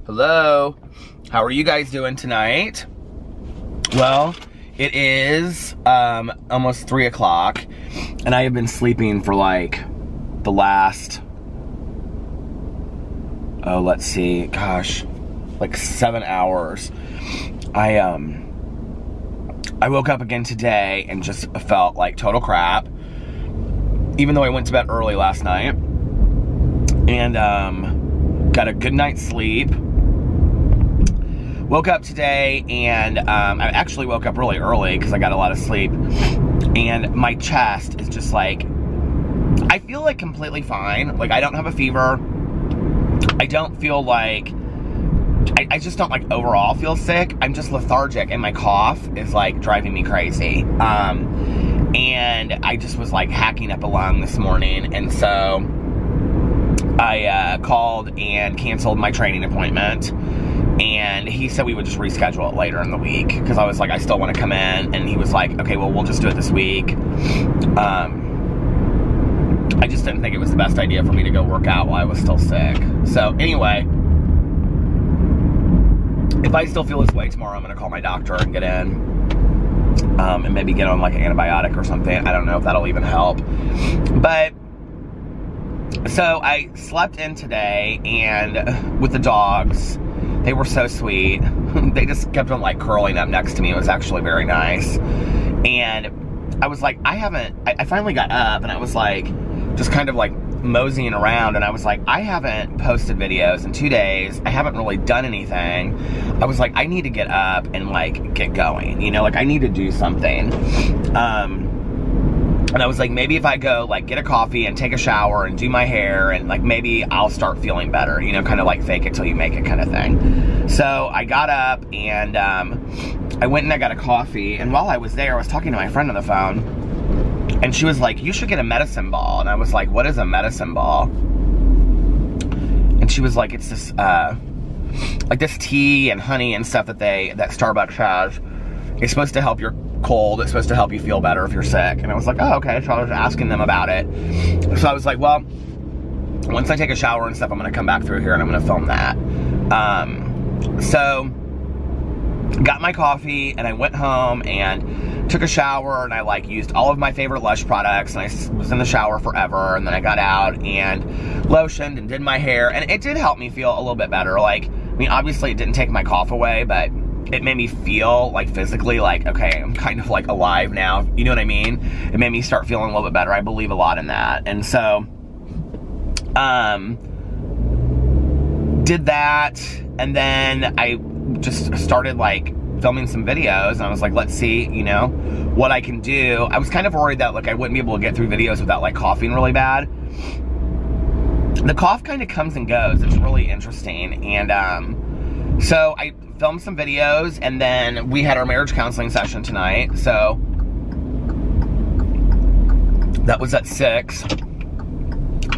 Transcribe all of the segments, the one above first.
Hello, how are you guys doing tonight? Well, it is almost 3 o'clock, and I have been sleeping for like the last, let's see, gosh, like 7 hours. I woke up again today and just felt like total crap, even though I went to bed early last night, and got a good night's sleep. Woke up today, and I actually woke up really early because I got a lot of sleep, and my chest is just like, I feel like completely fine. Like, I don't have a fever. I don't feel like, I just don't like overall feel sick. I'm just lethargic, and my cough is like driving me crazy. And I just was like hacking up a lung this morning, and so I called and canceled my training appointment. And he said we would just reschedule it later in the week, because I was like, I still want to come in, and he was like, okay, well, we'll just do it this week. I just didn't think it was the best idea for me to go work out while I was still sick. So anyway, if I still feel this way tomorrow, I'm going to call my doctor and get in, and maybe get on like an antibiotic or something. I don't know if that'll even help. But so I slept in today, and with the dogs, they were so sweet. They just kept on like curling up next to me. It was actually very nice. And I was like, I finally got up, and I was like, just kind of like moseying around, and I was like, I haven't posted videos in 2 days. I haven't really done anything. I was like, I need to get up and like get going, you know, like I need to do something. And I was like, maybe if I go like get a coffee and take a shower and do my hair, and like maybe I'll start feeling better, you know, kind of like fake it till you make it kind of thing. So I got up, and I went and I got a coffee, and while I was there, I was talking to my friend on the phone, and she was like, you should get a medicine ball. And I was like, what is a medicine ball? And she was like, it's this like this tea and honey and stuff that Starbucks has. It's supposed to help your cold. It's supposed to help you feel better if you're sick. And I was like, oh, okay. So I was asking them about it. So I was like, well, once I take a shower and stuff, I'm going to come back through here and I'm going to film that. So got my coffee, and I went home and took a shower, and I like used all of my favorite Lush products, and I was in the shower forever. And then I got out and lotioned and did my hair, and it did help me feel a little bit better. Like, I mean, obviously it didn't take my cough away, but it made me feel like physically like, okay, I'm kind of like alive now. You know what I mean? It made me start feeling a little bit better. I believe a lot in that. And so, did that. And then I just started like filming some videos, and I was like, let's see, you know, what I can do. I was kind of worried that like I wouldn't be able to get through videos without like coughing really bad. The cough kind of comes and goes. It's really interesting. And, so I filmed some videos, and then we had our marriage counseling session tonight. So that was at 6.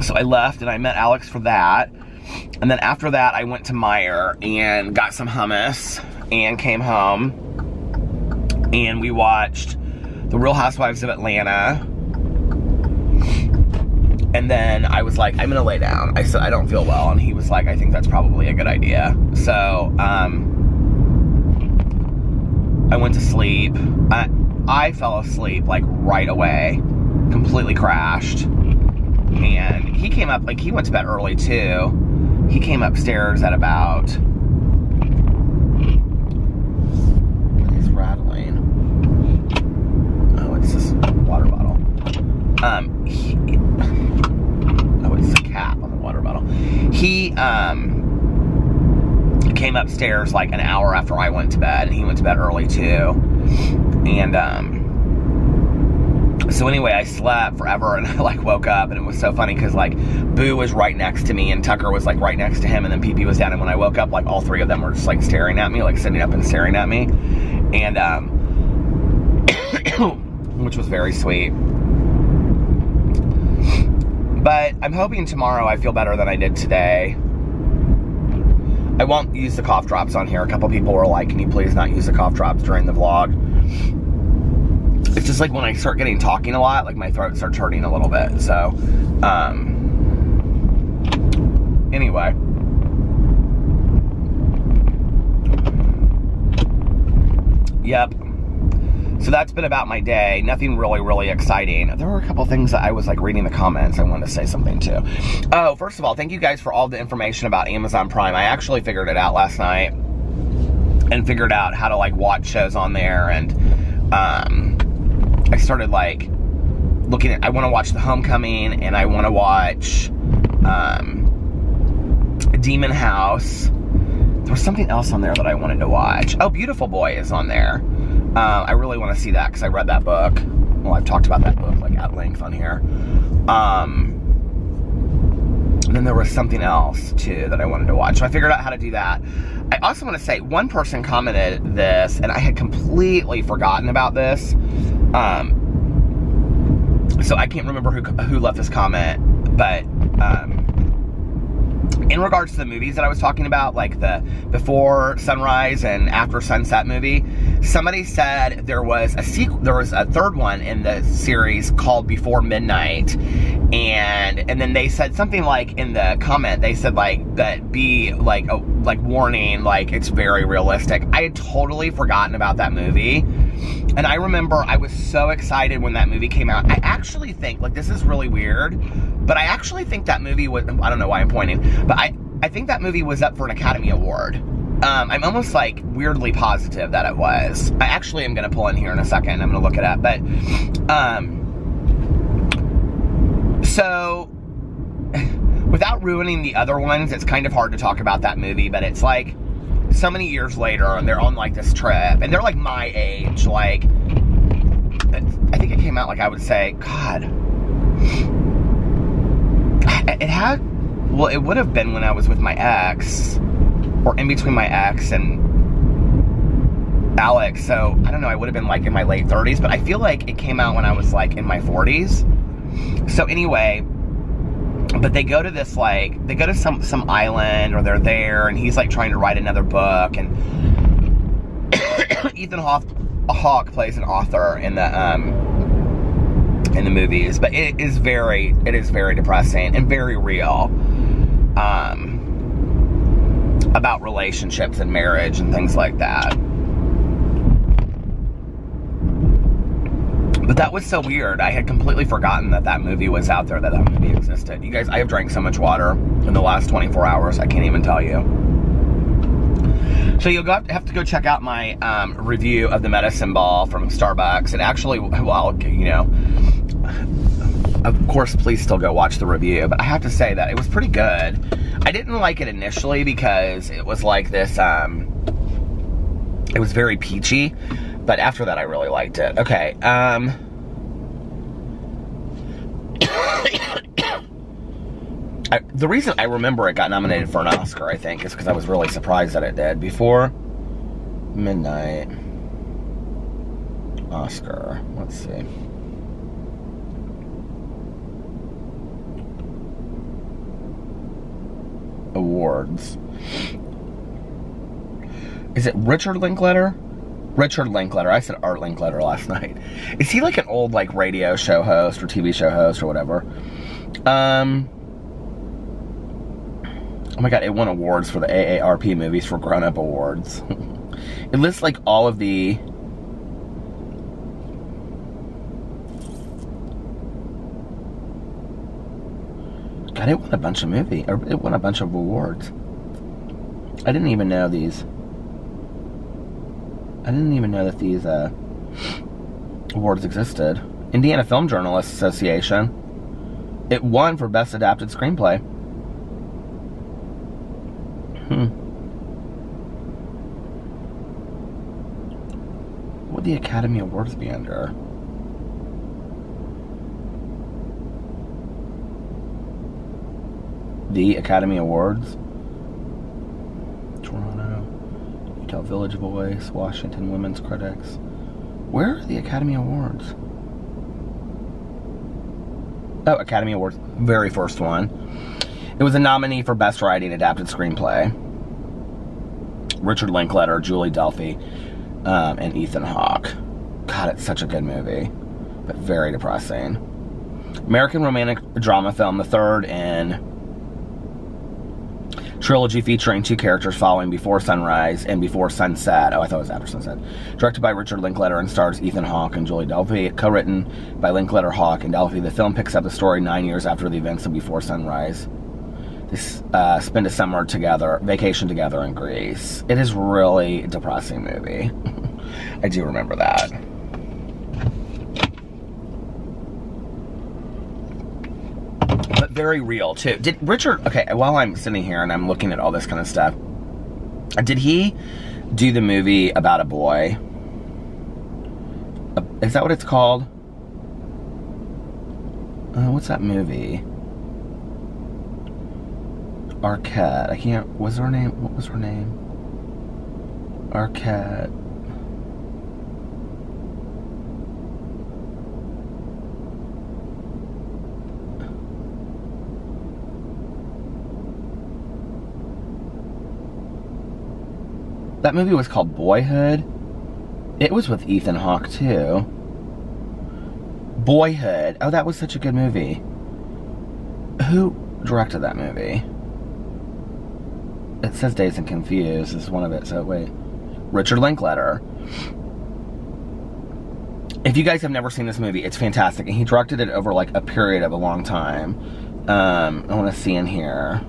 So I left, and I met Alex for that. And then after that, I went to Meijer and got some hummus and came home, and we watched The Real Housewives of Atlanta. And then I was like, I'm gonna lay down. I said, I don't feel well. And he was like, I think that's probably a good idea. So, I went to sleep. I fell asleep like right away, completely crashed. And he came up, like he went to bed early too. He came upstairs at about, he's rattling. Oh, it's this water bottle. It's a cap on the water bottle. He came upstairs like an hour after I went to bed, and he went to bed early too. And so anyway, I slept forever, and I like woke up, and it was so funny because like Boo was right next to me, and Tucker was like right next to him, and then Pee-Pee was down. And when I woke up, like all three of them were just like staring at me, like sitting up and staring at me, and which was very sweet. But I'm hoping tomorrow I feel better than I did today. I won't use the cough drops on here. A couple people were like, can you please not use the cough drops during the vlog? It's just like when I start talking a lot, like my throat starts hurting a little bit. So, anyway. Yep. So that's been about my day. Nothing really, really exciting. There were a couple things that I was like reading the comments I wanted to say something to. Oh, first of all, thank you guys for all the information about Amazon Prime. I actually figured it out last night and figured out how to like watch shows on there. And I started like looking at, I want to watch The Homecoming and I want to watch Demon House. There was something else on there that I wanted to watch. Oh, Beautiful Boy is on there. I really want to see that because I read that book. Well, I've talked about that book like at length on here. And then there was something else too that I wanted to watch. So I figured out how to do that. I also want to say, one person commented this, and I had completely forgotten about this. So I can't remember who left this comment, but in regards to the movies that I was talking about, like the Before Sunrise and After Sunset movie, somebody said there was a third one in the series called Before Midnight, and then they said something like in the comment, they said like that be like warning, like it's very realistic. I had totally forgotten about that movie. And I remember I was so excited when that movie came out. I actually think, like, this is really weird, but I actually think that movie was, I don't know why I'm pointing, but I think that movie was up for an Academy Award. I'm almost, like, weirdly positive that it was. I actually am going to pull in here in a second. I'm going to look it up. But, so, without ruining the other ones, it's kind of hard to talk about that movie, but it's, like, so many years later, and they're on, like, this trip, and they're, like, my age, like, I think it came out, like, I would say, God, well, it would have been when I was with my ex, or in between my ex and Alex, so, I don't know, I would have been, like, in my late 30s, but I feel like it came out when I was, like, in my 40s, so anyway, but they go to this, like, they go to some island, or they're there, and he's, like, trying to write another book, and Ethan Hawke plays an author in the movies, but it is very depressing, and very real, about relationships and marriage, and things like that. But that was so weird. I had completely forgotten that that movie was out there, that movie existed. You guys, I have drank so much water in the last 24 hours, I can't even tell you. So you'll have to go check out my review of the medicine ball from Starbucks. And actually, well, you know, of course, please still go watch the review. But I have to say that it was pretty good. I didn't like it initially because it was like this, it was very peachy. But after that, I really liked it. Okay, the reason I remember it got nominated for an Oscar, I think, is because I was really surprised that it did. Before Midnight Oscar. Let's see. Awards. Is it Richard Linklater? Richard Linklater. I said Art Linklater last night. Is he like an old like radio show host or TV show host or whatever? Oh my god, it won awards for the AARP Movies for Grown Up Awards. It lists like all of the... God, it won a bunch of it won a bunch of awards. I didn't even know these. I didn't even know that these awards existed. Indiana Film Journalists Association. It won for Best Adapted Screenplay. What would the Academy Awards be under? The Academy Awards. Toronto, Utah Village Voice, Washington Women's Critics. Where are the Academy Awards? Oh, Academy Awards, very first one. It was a nominee for Best Writing Adapted Screenplay. Richard Linklater, Julie Delpy, and Ethan Hawke. God, it's such a good movie, but very depressing. American Romantic Drama Film, the third in trilogy featuring 2 characters following before sunrise and before sunset. Oh, I thought it was after sunset. Directed by Richard Linklater and stars Ethan Hawke and Julie Delpy. Co-written by Linklater, Hawke, and Delpy. The film picks up the story 9 years after the events of Before Sunrise. They spend a summer together, vacation together in Greece. It is really a depressing movie. I do remember that. But very real, too. Did Richard... Okay, while I'm sitting here and I'm looking at all this kind of stuff, did he do the movie about a boy? Is that what it's called? What's that movie? Arquette. I can't... Was her name... What was her name? Arquette. That movie was called Boyhood. It was with Ethan Hawke, too. Boyhood. Oh, that was such a good movie. Who directed that movie? It says Dazed and Confused is one of it, so wait. Richard Linklater. If you guys have never seen this movie, it's fantastic. And he directed it over, like, a period of a long time. I want to see in here.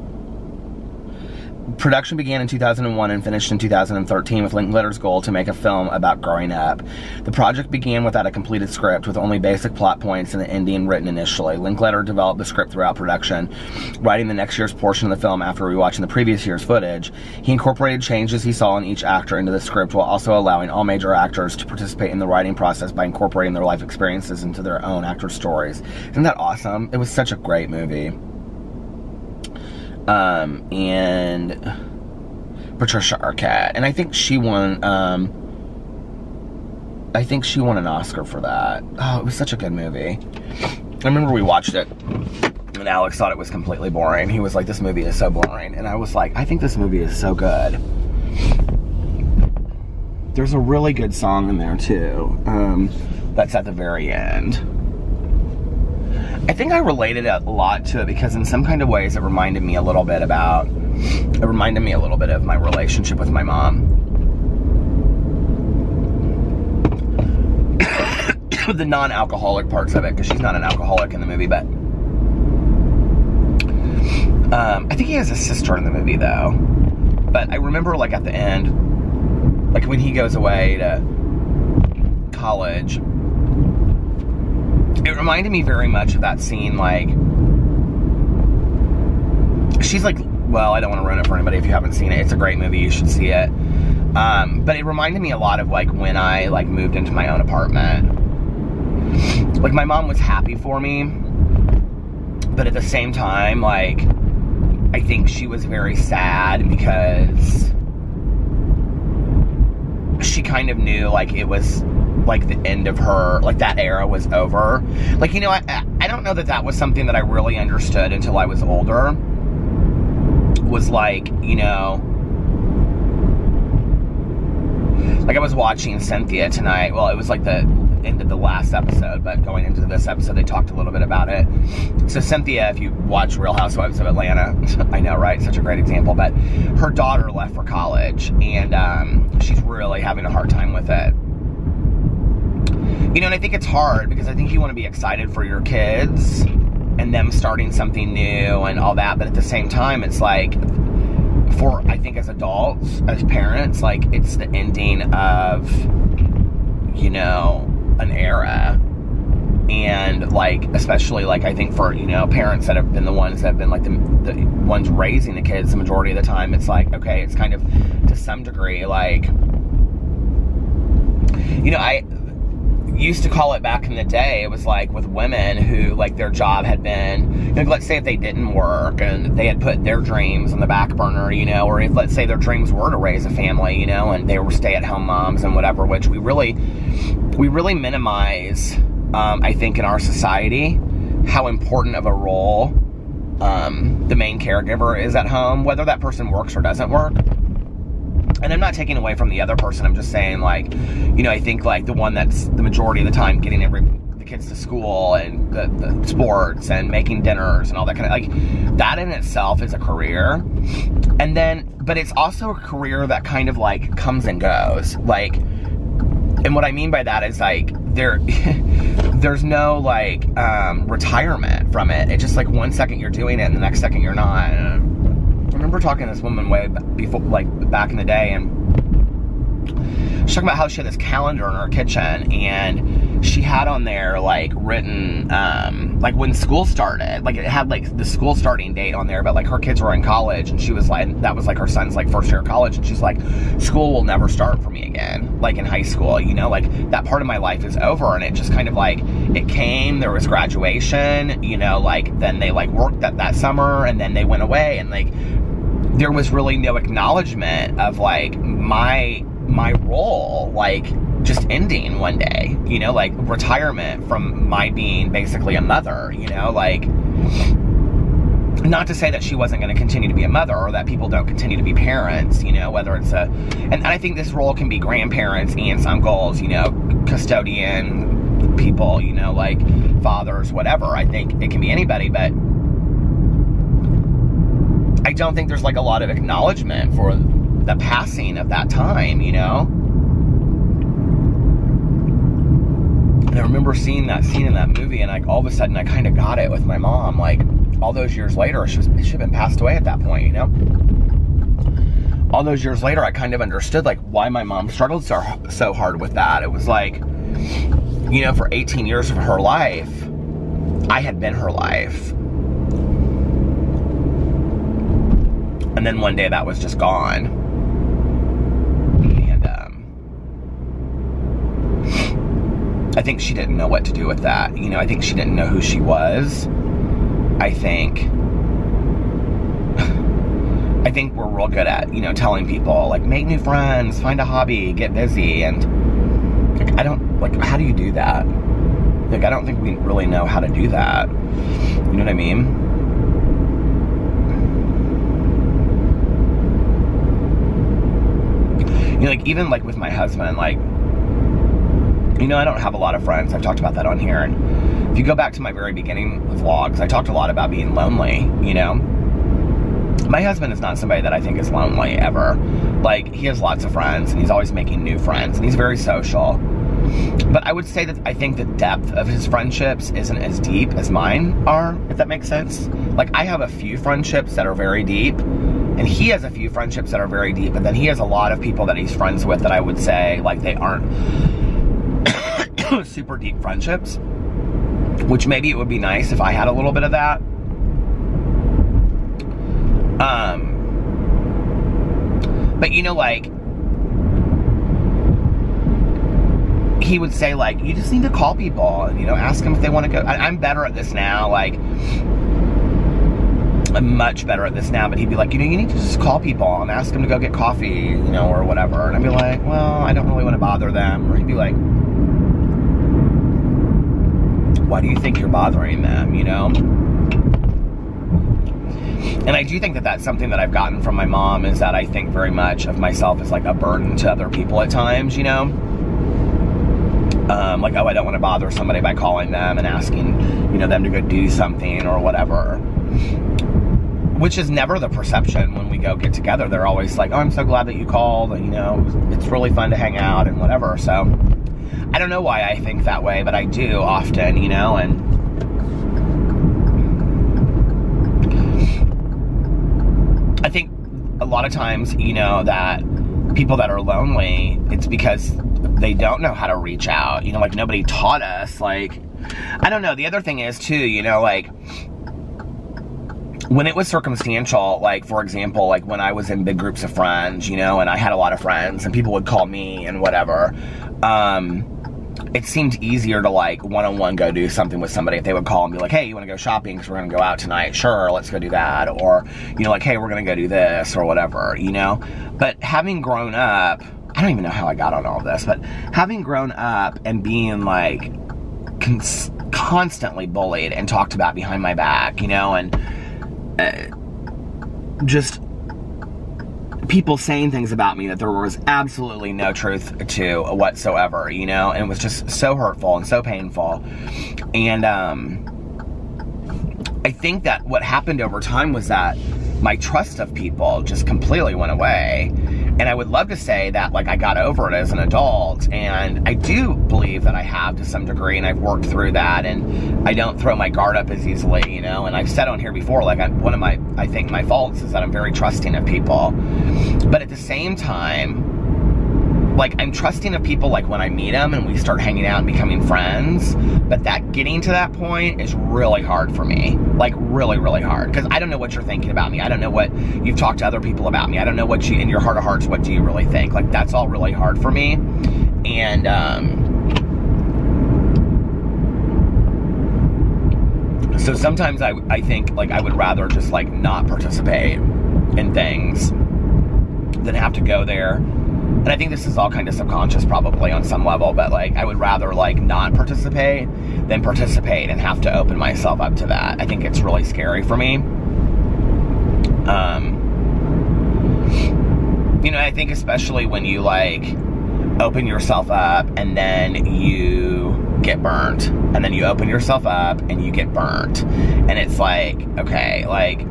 Production began in 2001 and finished in 2013 with Linklater's goal to make a film about growing up. The project began without a completed script, with only basic plot points and the ending written initially. Linklater developed the script throughout production, writing the next year's portion of the film after rewatching the previous year's footage. He incorporated changes he saw in each actor into the script, while also allowing all major actors to participate in the writing process by incorporating their life experiences into their own actor stories. Isn't that awesome? It was such a great movie. And Patricia Arquette, and I think she won, an Oscar for that. Oh, it was such a good movie. I remember we watched it, and Alex thought it was completely boring. He was like, this movie is so boring, and I was like, I think this movie is so good. There's a really good song in there, too, that's at the very end. I think I related a lot to it because in some kind of ways it reminded me a little bit of my relationship with my mom. The non-alcoholic parts of it, because she's not an alcoholic in the movie, but I think he has a sister in the movie, though. But I remember, like, at the end, like, when he goes away to college, it reminded me very much of that scene, like, she's like, well, I don't want to ruin it for anybody if you haven't seen it. It's a great movie, you should see it. But it reminded me a lot of, like, when I, like, moved into my own apartment. Like, my mom was happy for me, but at the same time, like, I think she was very sad because she kind of knew, like, it was, like, the end of her, like, that era was over. Like, you know, I don't know that that was something that I really understood until I was older. Was, like, you know, like, I was watching Cynthia tonight. Well, it was, like, the end of the last episode, but going into this episode, they talked a little bit about it. So Cynthia, if you watch Real Housewives of Atlanta, I know, right? Such a great example, but her daughter left for college, and she's really having a hard time with it. You know, and I think it's hard because I think you want to be excited for your kids and them starting something new and all that, but at the same time, it's like, for, I think as adults, as parents, like, it's the ending of, you know, an era. And, like, especially, like, I think for, you know, parents that have been the ones that have been, like, the ones raising the kids the majority of the time, it's like, okay, it's kind of, to some degree, like, you know, I used to call it back in the day, it was like with women who, like, their job had been, you know, let's say if they didn't work and they had put their dreams on the back burner, you know, or if, let's say, their dreams were to raise a family, you know, and they were stay-at-home moms and whatever, which we really minimize, I think, in our society, how important of a role the main caregiver is at home, whether that person works or doesn't work. And I'm not taking away from the other person, I'm just saying, like, you know, I think, like, the one that's the majority of the time getting the kids to school and the sports and making dinners and all that kind of, like, that in itself is a career. And then, but it's also a career that kind of like comes and goes. Like, and what I mean by that is like, there's no like retirement from it. It's just like one second you're doing it and the next second you're not. And I remember talking to this woman way before, like back in the day, and she's talking about how she had this calendar in her kitchen, and she had on there like written like when school started, like it had like the school starting date on there, but like her kids were in college, and she was like, that was like her son's like first year of college, and she's like, school will never start for me again, like in high school, you know, like that part of my life is over. And it just kind of like, it came, there was graduation, you know, like then they like worked that summer, and then they went away, and like there was really no acknowledgement of like my role, like just ending one day, you know, like retirement from my being basically a mother, you know, like, not to say that she wasn't going to continue to be a mother, or that people don't continue to be parents, you know, whether it's and I think this role can be grandparents, aunts, uncles, you know, custodian people, you know, like fathers, whatever. I think it can be anybody, but I don't think there's like a lot of acknowledgement for the passing of that time, you know? And I remember seeing that scene in that movie, and like all of a sudden I kind of got it with my mom, like all those years later. She had been passed away at that point, you know? All those years later, I kind of understood like why my mom struggled so hard with that. It was like, you know, for 18 years of her life, I had been her life. And then one day that was just gone. I think she didn't know what to do with that. You know, I think she didn't know who she was. I think we're real good at, you know, telling people, like, make new friends, find a hobby, get busy. And, like, I don't, like, how do you do that? Like, I don't think we really know how to do that. You know what I mean? You know, like, even, like, with my husband, like, you know, I don't have a lot of friends. I've talked about that on here. And if you go back to my very beginning vlogs, I talked a lot about being lonely, you know? My husband is not somebody that I think is lonely, ever. Like, he has lots of friends, and he's always making new friends, and he's very social. But I would say that I think the depth of his friendships isn't as deep as mine are, if that makes sense. Like, I have a few friendships that are very deep, and he has a few friendships that are very deep, but then he has a lot of people that he's friends with that I would say, like, they aren't super deep friendships, which maybe it would be nice if I had a little bit of that. But you know, like, he would say, like, you just need to call people and, you know, ask them if they want to go. I'm better at this now, like, I'm much better at this now, but he'd be like, you know, you need to just call people and ask them to go get coffee, you know, or whatever. And I'd be like, well, I don't really want to bother them. Or he'd be like, why do you think you're bothering them, you know? And I do think that that's something that I've gotten from my mom, is that I think very much of myself as like a burden to other people at times, you know? Like, oh, I don't want to bother somebody by calling them and asking, you know, them to go do something or whatever. Which is never the perception when we go get together. They're always like, oh, I'm so glad that you called, and, you know, it's really fun to hang out and whatever. So I don't know why I think that way, but I do often, you know. And I think a lot of times, you know, that people that are lonely, it's because they don't know how to reach out. You know, like, nobody taught us. Like, I don't know. The other thing is, too, you know, like, when it was circumstantial, like, for example, like, when I was in big groups of friends, you know, and I had a lot of friends, and people would call me and whatever, it seemed easier to, like, one-on-one go do something with somebody if they would call and be like, hey, you want to go shopping because we're going to go out tonight? Sure, let's go do that. Or, you know, like, hey, we're going to go do this or whatever, you know? But having grown up, I don't even know how I got on all this, but having grown up and being, like, constantly bullied and talked about behind my back, you know, and just people saying things about me that there was absolutely no truth to whatsoever, you know, and it was just so hurtful and so painful. And I think that what happened over time was that my trust of people just completely went away. And I would love to say that, like, I got over it as an adult, and I do believe that I have to some degree, and I've worked through that, and I don't throw my guard up as easily, you know. And I've said on here before, like, one of my, I think my faults is that I'm very trusting of people. But at the same time, like, I'm trusting of people, like, when I meet them and we start hanging out and becoming friends. But that getting to that point is really hard for me. Like, really, really hard. Because I don't know what you're thinking about me. I don't know what you've talked to other people about me. I don't know what you, in your heart of hearts, what do you really think? Like, that's all really hard for me. And, so sometimes I think, like, I would rather just, like, not participate in things than have to go there. And I think this is all kind of subconscious probably on some level, but, like, I would rather, like, not participate than participate and have to open myself up to that. I think it's really scary for me. You know, I think especially when you, like, open yourself up and then you get burnt, and then you open yourself up and you get burnt, and it's like, okay, like,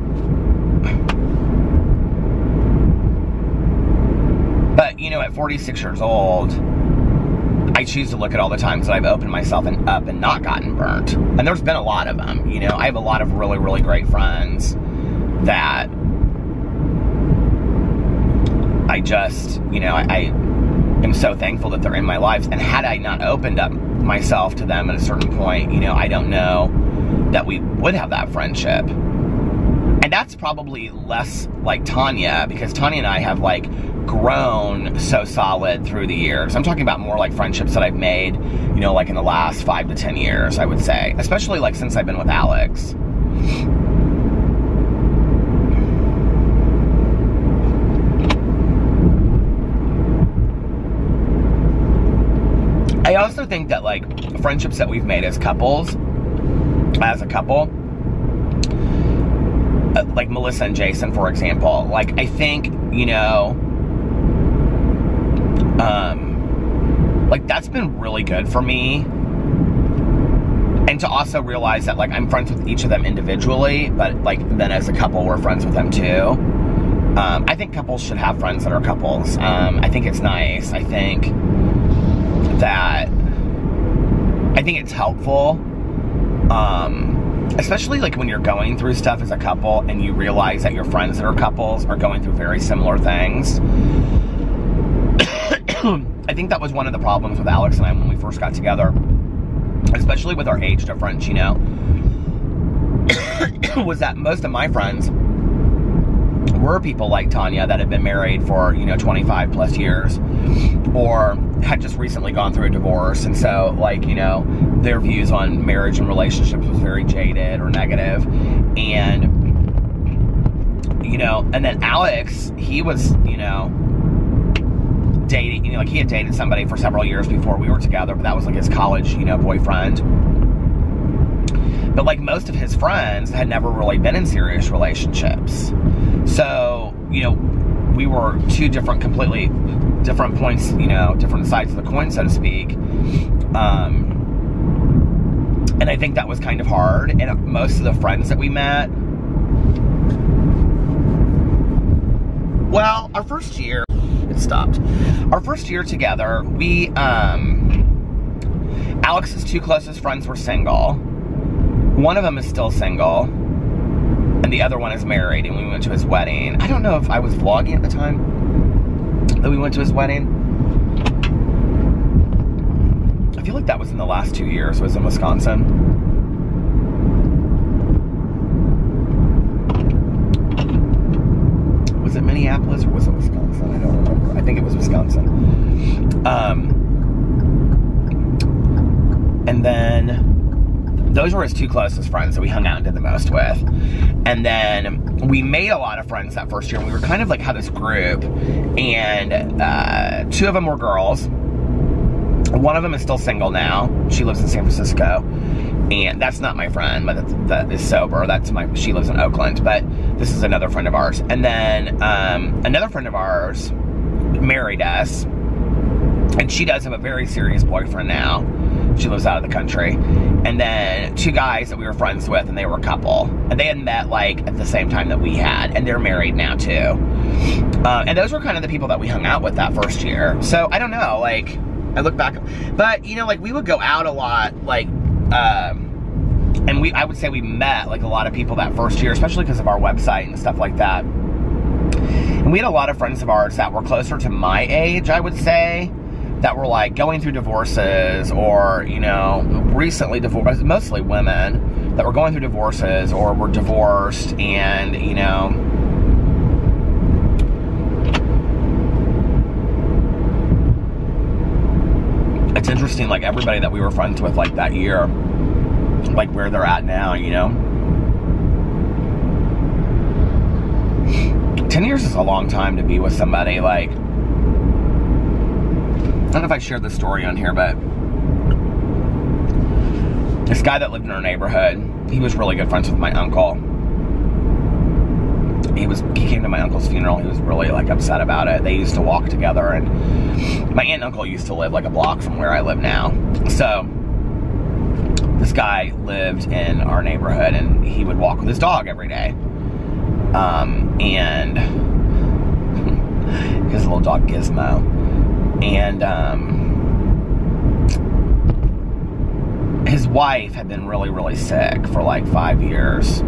but, you know, at 46 years old, I choose to look at all the times that I've opened myself up and not gotten burnt. And there's been a lot of them, you know. I have a lot of really, really great friends that I just, you know, I am so thankful that they're in my lives. And had I not opened up myself to them at a certain point, you know, I don't know that we would have that friendship. And that's probably less like Tanya, because Tanya and I have, like, grown so solid through the years. I'm talking about more like friendships that I've made, you know, like in the last 5 to 10 years, I would say. Especially, like, since I've been with Alex. I also think that, like, friendships that we've made as couples, as a couple, like Melissa and Jason, for example, like, I think, you know, like, that's been really good for me. And to also realize that, like, I'm friends with each of them individually, but, like, then as a couple, we're friends with them too. I think couples should have friends that are couples. I think it's nice. I think it's helpful. Especially, like, when you're going through stuff as a couple and you realize that your friends that are couples are going through very similar things. I think that was one of the problems with Alex and I when we first got together, especially with our age difference, you know, was that most of my friends were people like Tanya that had been married for, you know, 25 plus years, or had just recently gone through a divorce, and so, like, you know, their views on marriage and relationships was very jaded or negative. And, you know, and then Alex, he was, you know, dating, you know, like, he had dated somebody for several years before we were together, but that was, like, his college, you know, boyfriend. But, like, most of his friends had never really been in serious relationships. So, you know, we were two different, completely different points, you know, different sides of the coin, so to speak. And I think that was kind of hard. And most of the friends that we met, well, our first year, it stopped. Our first year together, we, Alex's two closest friends were single. One of them is still single, and the other one is married, and we went to his wedding. I don't know if I was vlogging at the time that we went to his wedding. I feel like that was in the last 2 years. It was in Wisconsin. Was it Minneapolis or was it Wisconsin? I don't remember. I think it was Wisconsin. And then those were his two closest friends that we hung out and did the most with. And then we made a lot of friends that first year, and we were kind of like, had this group, and two of them were girls. One of them is still single now. She lives in San Francisco. And that's not my friend, but that is sober. She lives in Oakland, but this is another friend of ours. And then another friend of ours married us, and she does have a very serious boyfriend now. She lives out of the country. And then 2 guys that we were friends with, and they were a couple. And they had met, like, at the same time that we had. And they're married now, too. And those were kind of the people that we hung out with that first year. So, I don't know, like, I look back. But, you know, like, we would go out a lot, like, and I would say we met, like, a lot of people that first year, especially because of our website and stuff like that. And we had a lot of friends of ours that were closer to my age, I would say, that were, like, going through divorces or, you know, recently divorced, mostly women that were going through divorces or were divorced, and, you know, it's interesting, like, everybody that we were friends with, like, that year, like, where they're at now, you know. 10 years is a long time to be with somebody, like, I don't know if I shared this story on here, but this guy that lived in our neighborhood, he was really good friends with my uncle. He came to my uncle's funeral. He was really, like, upset about it. They used to walk together, and my aunt and uncle used to live, like, a block from where I live now. So this guy lived in our neighborhood, and he would walk with his dog every day. And his little dog Gizmo. And his wife had been really, really sick for like 5 years.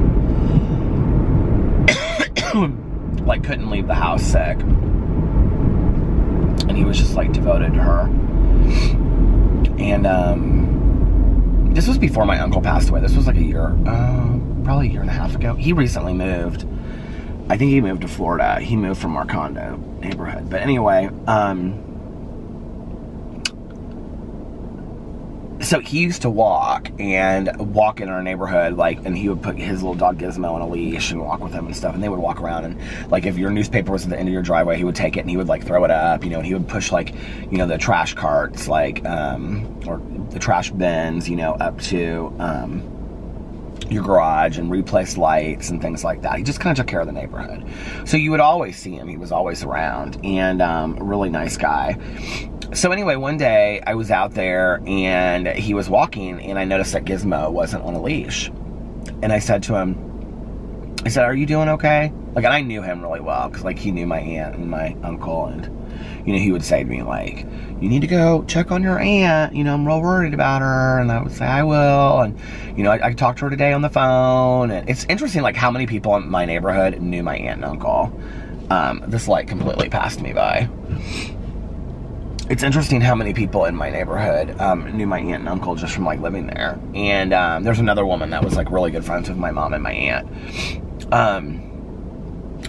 Like, couldn't leave the house sick. And he was just, like, devoted to her. And this was before my uncle passed away. This was like a year, probably a year and a half ago. He recently moved. I think he moved to Florida. He moved from our condo neighborhood. But anyway, so he used to walk in our neighborhood, like, and he would put his little dog Gizmo on a leash and walk with him and stuff, and they would walk around, and, like, if your newspaper was at the end of your driveway, he would take it and he would, like, throw it up, you know, and he would push, like, you know, the trash carts, like, or the trash bins, you know, up to, your garage, and replace lights and things like that. He just kind of took care of the neighborhood. So you would always see him. He was always around, and a really nice guy. So anyway, one day I was out there and he was walking, and I noticed that Gizmo wasn't on a leash. And I said to him, I said, "Are you doing okay?" Like, and I knew him really well, because, like, he knew my aunt and my uncle, and, you know, he would say to me, like, "You need to go check on your aunt, you know, I'm real worried about her." And I would say, "I will." And, you know, I talked to her today on the phone. And it's interesting, like, how many people in my neighborhood knew my aunt and uncle. This, like, completely passed me by. It's interesting how many people in my neighborhood knew my aunt and uncle just from, like, living there. And there's another woman that was, like, really good friends with my mom and my aunt.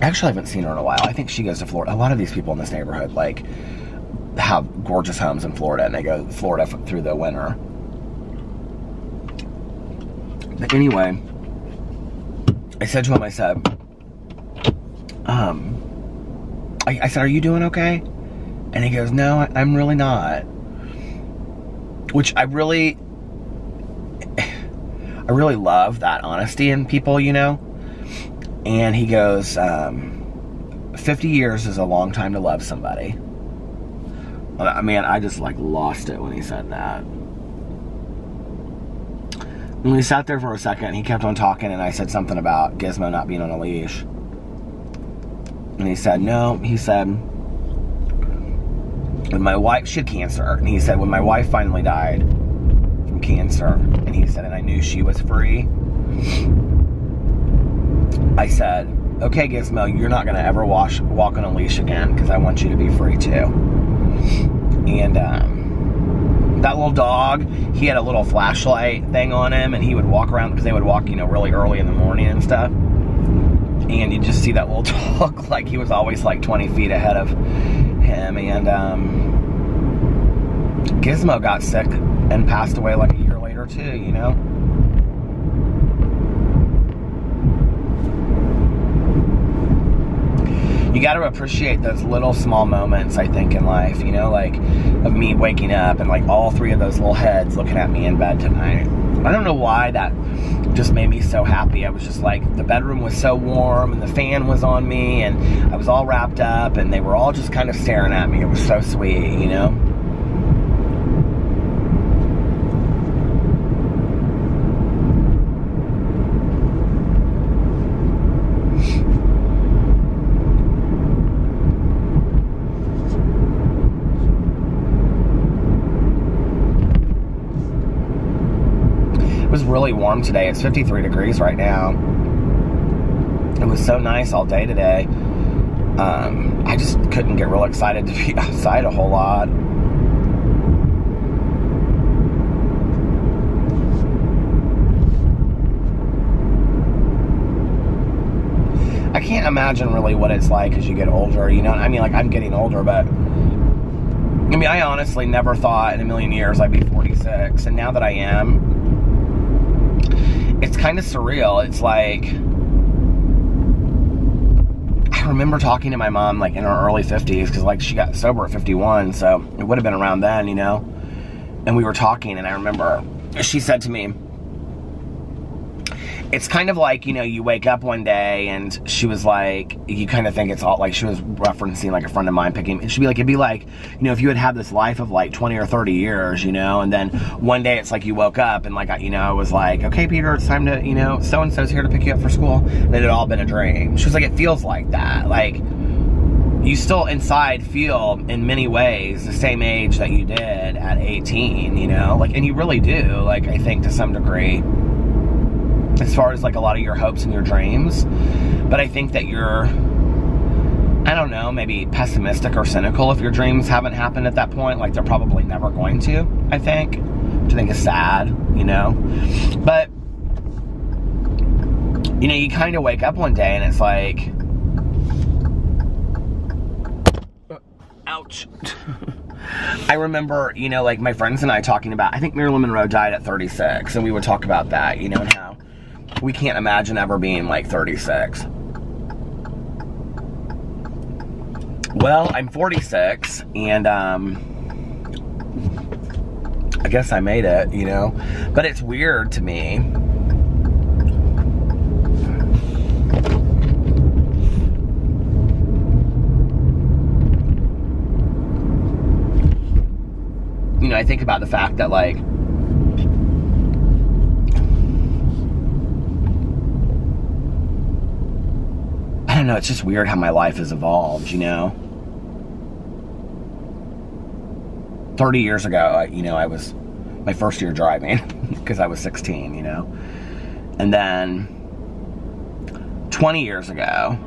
Actually, I haven't seen her in a while. I think she goes to Florida. A lot of these people in this neighborhood, like, have gorgeous homes in Florida, and they go to Florida through the winter. But anyway, I said to him, I said, I said, "Are you doing okay?" And he goes, "No, I'm really not." Which I really love that honesty in people, you know? And he goes, 50 years is a long time to love somebody. I mean, I just, like, lost it when he said that. And we sat there for a second, and he kept on talking, and I said something about Gizmo not being on a leash. And he said, "No," he said, "when my wife, she had cancer," and he said, "when my wife finally died from cancer," and he said, "and I knew she was free," I said, "Okay, Gizmo, you're not going to ever walk on a leash again, because I want you to be free too." And that little dog, he had a little flashlight thing on him, and he would walk around, because they would walk, you know, really early in the morning and stuff. And you just see that little dog, like, he was always, like, 20 feet ahead of him. And Gizmo got sick and passed away, like, a year later too, you know? You got to appreciate those little small moments, I think, in life, you know, like, of me waking up and, like, all 3 of those little heads looking at me in bed tonight. I don't know why that just made me so happy. I was just like, the bedroom was so warm and the fan was on me and I was all wrapped up and they were all just kind of staring at me. It was so sweet, you know? It was really warm today. It's 53 degrees right now. It was so nice all day today. I just couldn't get real excited to be outside a whole lot. I can't imagine really what it's like as you get older, you know? I mean, like, I'm getting older, but I mean, I honestly never thought in a million years I'd be 46, and now that I am, it's kind of surreal. It's like, I remember talking to my mom like in her early 50s, because like she got sober at 51, so it would have been around then, you know? And we were talking, and I remember she said to me, it's kind of like, you know, you wake up one day and she was like, you kind of think it's all like, she was referencing like a friend of mine picking, and she'd be like, it'd be like, you know, if you had had this life of like 20 or 30 years, you know, and then one day it's like you woke up and like, you know, I was like, okay, Peter, it's time to, you know, so-and-so's here to pick you up for school. And it had all been a dream. She was like, it feels like that. Like, you still inside feel in many ways the same age that you did at 18, you know, like, and you really do, like, I think to some degree, as far as like a lot of your hopes and your dreams. But I think that you're, I don't know, maybe pessimistic or cynical if your dreams haven't happened at that point. Like, they're probably never going to, I think, which I think is sad, you know. But, you know, you kind of wake up one day and it's like, ouch. I remember, you know, like my friends and I talking about, I think Marilyn Monroe died at 36, and we would talk about that, you know, and how we can't imagine ever being like 36. Well, I'm 46, and I guess I made it, you know, but it's weird to me. You know, I think about the fact that, like, I don't know, it's just weird how my life has evolved, you know? 30 years ago, you know, I was my first year driving because I was 16, you know? And then 20 years ago,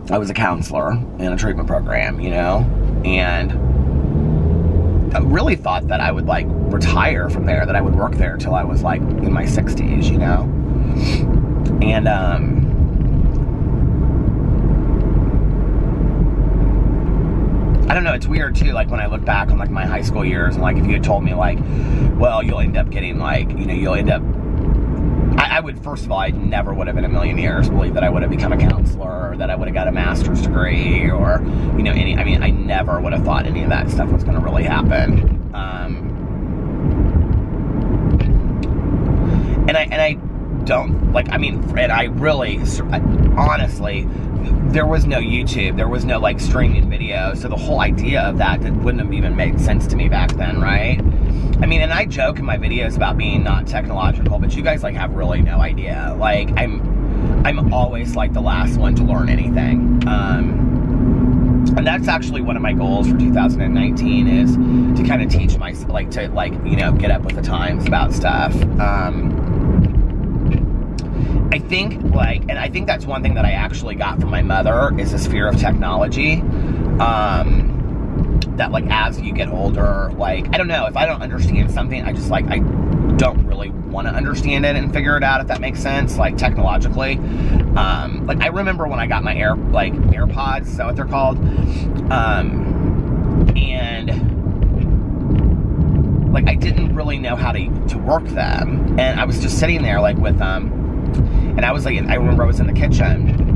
I was a counselor in a treatment program, you know? And I really thought that I would, like, retire from there, that I would work there till I was, like, in my 60s, you know? And, I don't know, it's weird, too, like, when I look back on, like, my high school years, and, like, if you had told me, like, well, you'll end up getting, like, you know, you'll end up, I would, first of all, I never would have in a million years believed that I would have become a counselor, or that I would have got a master's degree, or, you know, I mean, I never would have thought any of that stuff was going to really happen. And I don't, like, I mean, and I really, honestly, there was no YouTube, there was no, like, streaming video, so the whole idea of that wouldn't have even made sense to me back then, right? I mean, and I joke in my videos about being not technological, but you guys, like, have really no idea. Like, I'm always, like, the last one to learn anything. And that's actually one of my goals for 2019, is to kind of teach myself, like, to, like, you know, get up with the times about stuff. I think, like, and I think that's one thing that I actually got from my mother, is this fear of technology. That, like, as you get older, like, I don't know, if I don't understand something, I just, like, I don't really want to understand it and figure it out, if that makes sense, like, technologically. Like, I remember when I got my AirPods, is that what they're called? And, like, I didn't really know how to work them, and I was just sitting there, like, with them, and I was, like, I remember I was in the kitchen,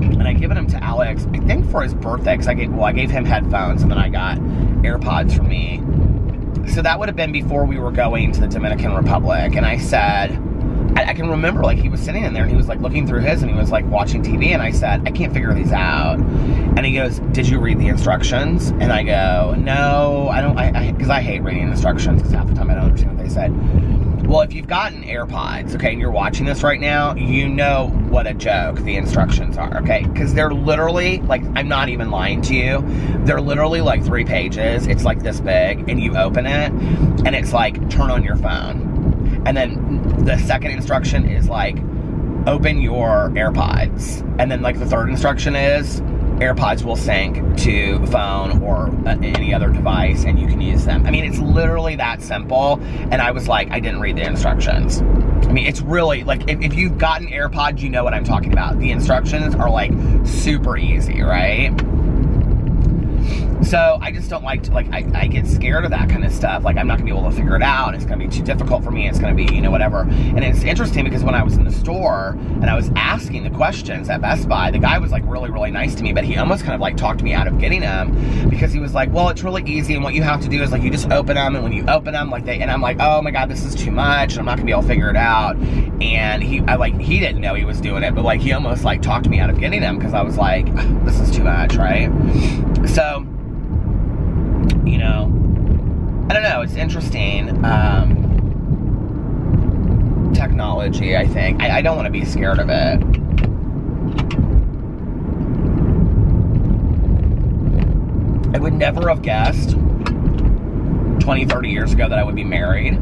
and I'd given them to Alex, I think for his birthday, because I gave him headphones, and then I got AirPods for me. so that would have been before we were going to the Dominican Republic. And I said, I can remember, like, he was sitting in there and he was like looking through his and he was like watching TV, and I said, I can't figure these out. And he goes, did you read the instructions? And I go, no, I don't, because I hate reading instructions because half the time I don't understand what they said. Well, if you've gotten AirPods, okay, and you're watching this right now, you know what a joke the instructions are, okay? Because they're literally, like, I'm not even lying to you, they're literally like 3 pages. It's like this big, and you open it, and it's like, turn on your phone. And then the second instruction is like, open your AirPods. And then like the third instruction is, AirPods will sync to phone or any other device and you can use them. I mean, it's literally that simple. And I was like, I didn't read the instructions. I mean, it's really, like, if you've gotten AirPods, you know what I'm talking about. The instructions are like super easy, right? So I just don't like to, like, I get scared of that kind of stuff. Like, I'm not gonna be able to figure it out. It's gonna be too difficult for me. It's gonna be, you know, whatever. And it's interesting because when I was in the store and I was asking the questions at Best Buy, the guy was like really, really nice to me, but he almost kind of like talked me out of getting them because he was like, well, it's really easy. And what you have to do is like, you just open them. And when you open them, like and I'm like, oh my God, this is too much. And I'm not gonna be able to figure it out. And he didn't know he was doing it, but like, he almost like talked me out of getting them because I was like, this is too much, right? So, you know, I don't know, it's interesting. Technology, I think. I don't want to be scared of it. I would never have guessed 20, 30 years ago that I would be married.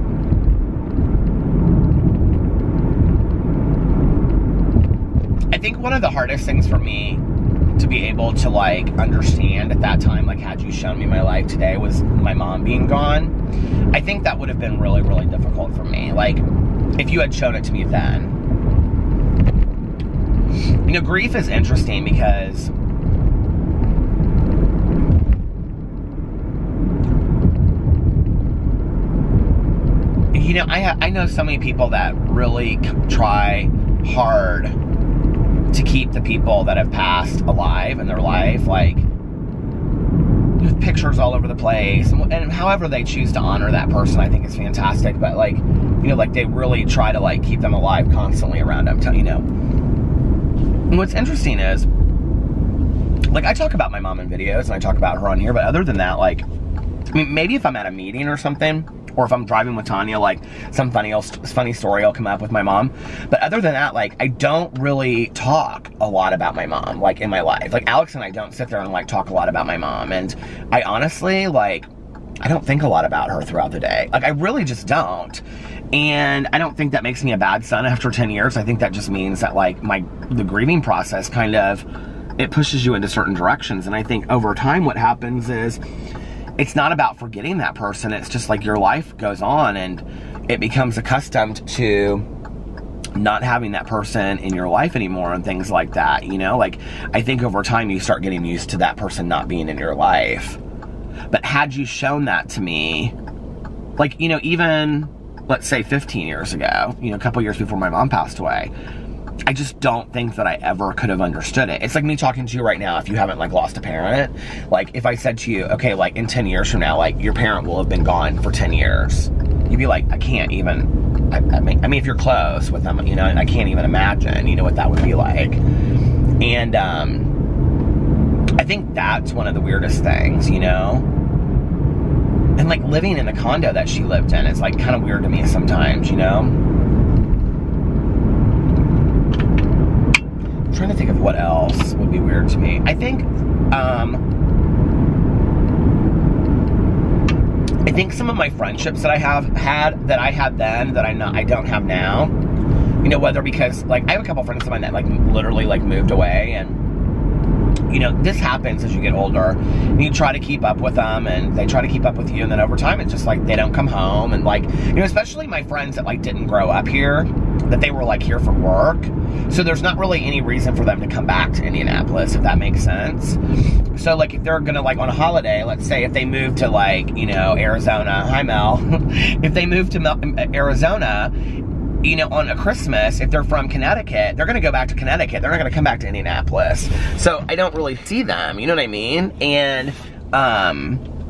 I think one of the hardest things for me to be able to like understand at that time, like, had you shown me my life today, was my mom being gone. I think that would have been really, really difficult for me. Like, if you had shown it to me then. You know, grief is interesting because you know, I know so many people that really try hard to keep the people that have passed alive in their life, like, with pictures all over the place, and however they choose to honor that person, I think is fantastic, but like, you know, like, they really try to like keep them alive constantly around them, you know. And what's interesting is, like, I talk about my mom in videos, and I talk about her on here, but other than that, like, I mean, maybe if I'm at a meeting or something, or if I'm driving with Tanya, like, some funny story will come up with my mom. But other than that, like, I don't really talk a lot about my mom, like, in my life. Like, Alex and I don't sit there and, like, talk a lot about my mom. And I honestly, like, I don't think a lot about her throughout the day. Like, I really just don't. And I don't think that makes me a bad son after 10 years. I think that just means that, like, the grieving process kind of, it pushes you into certain directions. And I think over time what happens is, it's not about forgetting that person. It's just like your life goes on and it becomes accustomed to not having that person in your life anymore and things like that, you know? Like, I think over time you start getting used to that person not being in your life. But had you shown that to me, like, you know, even, let's say 15 years ago, you know, a couple years before my mom passed away, I just don't think that I ever could have understood it. It's like me talking to you right now, if you haven't, like, lost a parent. Like, if I said to you, okay, like, in 10 years from now, like, your parent will have been gone for 10 years. You'd be like, I can't even, I mean, if you're close with them, you know, I can't even imagine, you know, what that would be like. And, I think that's one of the weirdest things, you know? And, like, living in the condo that she lived in, it's, like, kind of weird to me sometimes, you know? I'm trying to think of what else would be weird to me. I think some of my friendships that I have had, that I had then, that I don't have now, you know, whether because, like, I have a couple friends of mine that, like, literally, like, moved away, and, you know, this happens as you get older, and you try to keep up with them, and they try to keep up with you, and then over time, it's just, like, they don't come home, and, like, you know, especially my friends that, like, didn't grow up here, that they were, like, here for work, so there's not really any reason for them to come back to Indianapolis, if that makes sense. So, like, if they're gonna, like, on a holiday, let's say if they move to, like, you know, Arizona, hi Mel, if they move to Arizona, you know, on a Christmas, if they're from Connecticut, they're gonna go back to Connecticut, they're not gonna come back to Indianapolis. So I don't really see them, you know what I mean? And,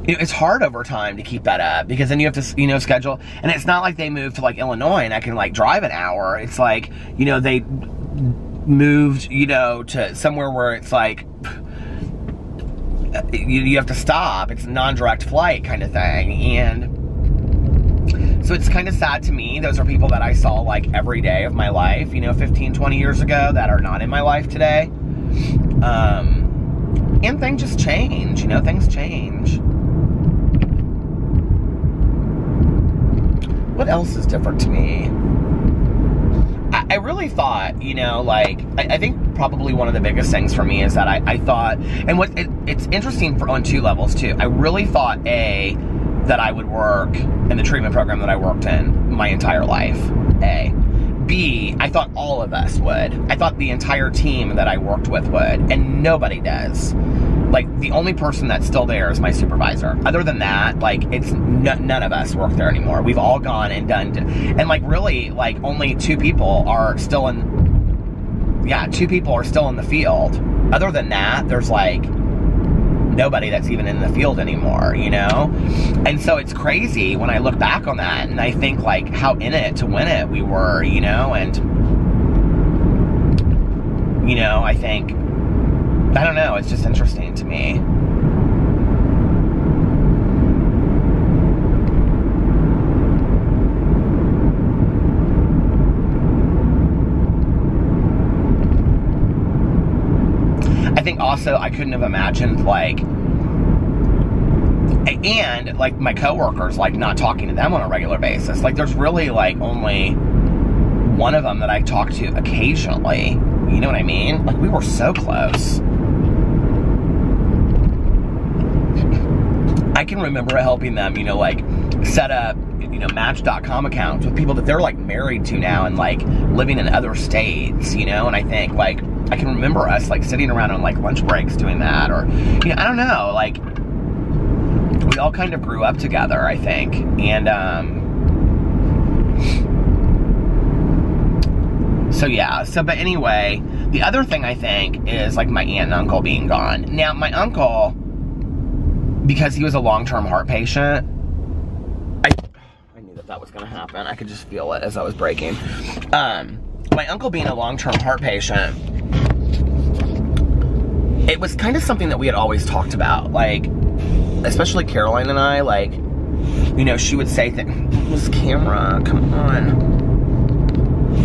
it's hard over time to keep that up, because then you have to, you know, schedule, and it's not like they moved to like Illinois and I can like drive an hour. It's like, you know, they moved, you know, to somewhere where it's like you have to stop. It's a non-direct flight kind of thing. And so it's kind of sad to me. Those are people that I saw like every day of my life, you know, 15, 20 years ago, that are not in my life today. And things just change, you know, things change. What else is different to me? I really thought, you know, like, I think probably one of the biggest things for me is that I thought, and it's interesting on two levels too. I really thought, A, that I would work in the treatment program that I worked in my entire life, A. B, I thought all of us would. I thought the entire team that I worked with would, and nobody does. Like, the only person that's still there is my supervisor. Other than that, like, it's none of us work there anymore. We've all gone and done, and like, really, like, only two people are still in, yeah, two people are still in the field. Other than that, there's like nobody that's even in the field anymore, you know? And so it's crazy when I look back on that, and I think like how in it to win it we were, you know? And, you know, I think, I don't know, it's just interesting to me. I think also I couldn't have imagined, like, and like my coworkers, like, not talking to them on a regular basis. Like, there's really like only one of them that I talk to occasionally. You know what I mean? Like, we were so close. I can remember helping them, you know, like, set up, you know, Match.com accounts with people that they're, like, married to now and, like, living in other states, you know? And I think, like, I can remember us, like, sitting around on, like, lunch breaks doing that, or, you know, I don't know, like, we all kind of grew up together, I think. And, so, yeah. So, but anyway, the other thing I think is, like, my aunt and uncle being gone. Now, my uncle, because he was a long-term heart patient, I knew that was going to happen. I could just feel it as I was braking. My uncle being a long-term heart patient, it was kind of something that we had always talked about. Like, especially Caroline and I, like, you know, she would say things. This camera, come on.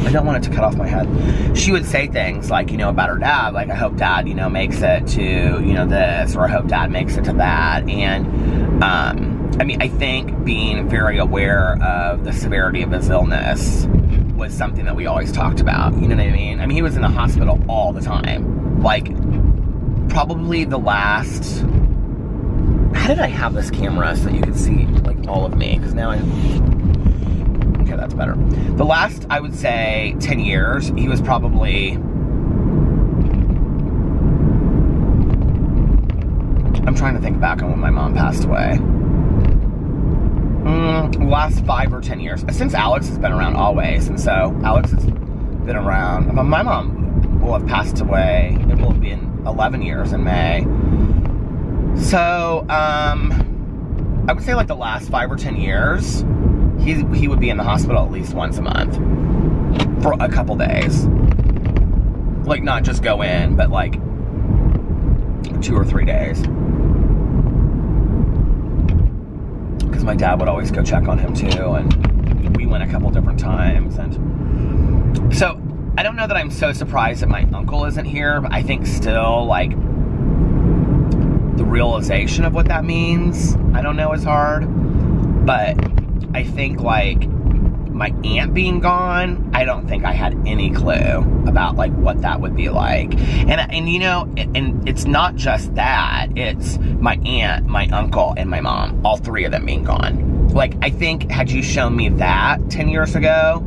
I don't want it to cut off my head. She would say things like, you know, about her dad, like, I hope dad, you know, makes it to, you know, this, or I hope dad makes it to that. And, I mean, I think being very aware of the severity of his illness was something that we always talked about. You know what I mean? I mean, he was in the hospital all the time. Like, probably the last, how did I have this camera so that you could see, like, all of me? Because now okay, that's better. The last, I would say, 10 years, he was probably, I'm trying to think back on when my mom passed away. Last 5 or 10 years. Since Alex has been around always, and so Alex has been around. My mom will have passed away, it will have been 11 years in May. So, I would say like the last 5 or 10 years, he would be in the hospital at least once a month for a couple days. Like, not just go in, but like 2 or 3 days. Because my dad would always go check on him too, and we went a couple different times. And so I don't know that I'm so surprised that my uncle isn't here, but I think still, like, the realization of what that means, I don't know, is hard. But I think, like, my aunt being gone, I don't think I had any clue about, like, what that would be like. And you know, and it's not just that. It's my aunt, my uncle, and my mom. All 3 of them being gone. Like, I think, had you shown me that 10 years ago,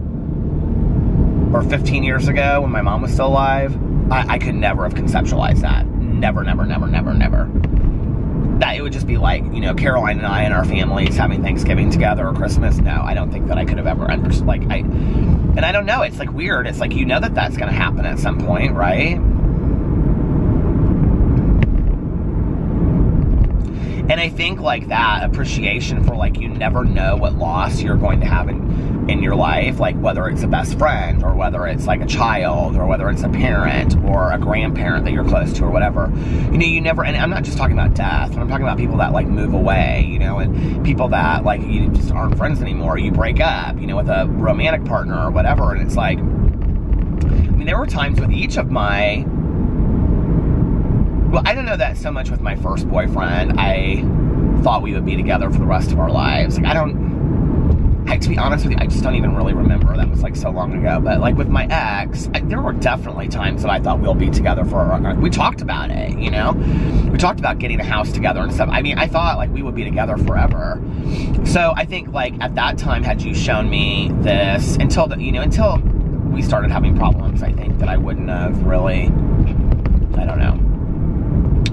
or 15 years ago when my mom was still alive, I could never have conceptualized that. Never, never, never, never, never. That it would just be like, you know, Caroline and I and our families having Thanksgiving together or Christmas. No, I don't think that I could have ever understood. Like, and I don't know, it's like weird. It's like, you know that that's going to happen at some point, right? And I think like that appreciation for like, you never know what loss you're going to have in your life, like whether it's a best friend or whether it's like a child or whether it's a parent or a grandparent that you're close to or whatever. You know, you never, and I'm not just talking about death, but I'm talking about people that like move away, you know, and people that like you just aren't friends anymore. You break up, you know, with a romantic partner or whatever. And it's like, I mean, there were times with each of my, well, I don't know that so much with my first boyfriend. I thought we would be together for the rest of our lives. Like, to be honest with you, I just don't even really remember. That was like so long ago. But like with my ex, there were definitely times that I thought we'll be together for, we talked about it, you know? We talked about getting a house together and stuff. I mean, I thought like we would be together forever. So I think like at that time, had you shown me this, until we started having problems, I think that I wouldn't have really, I don't know,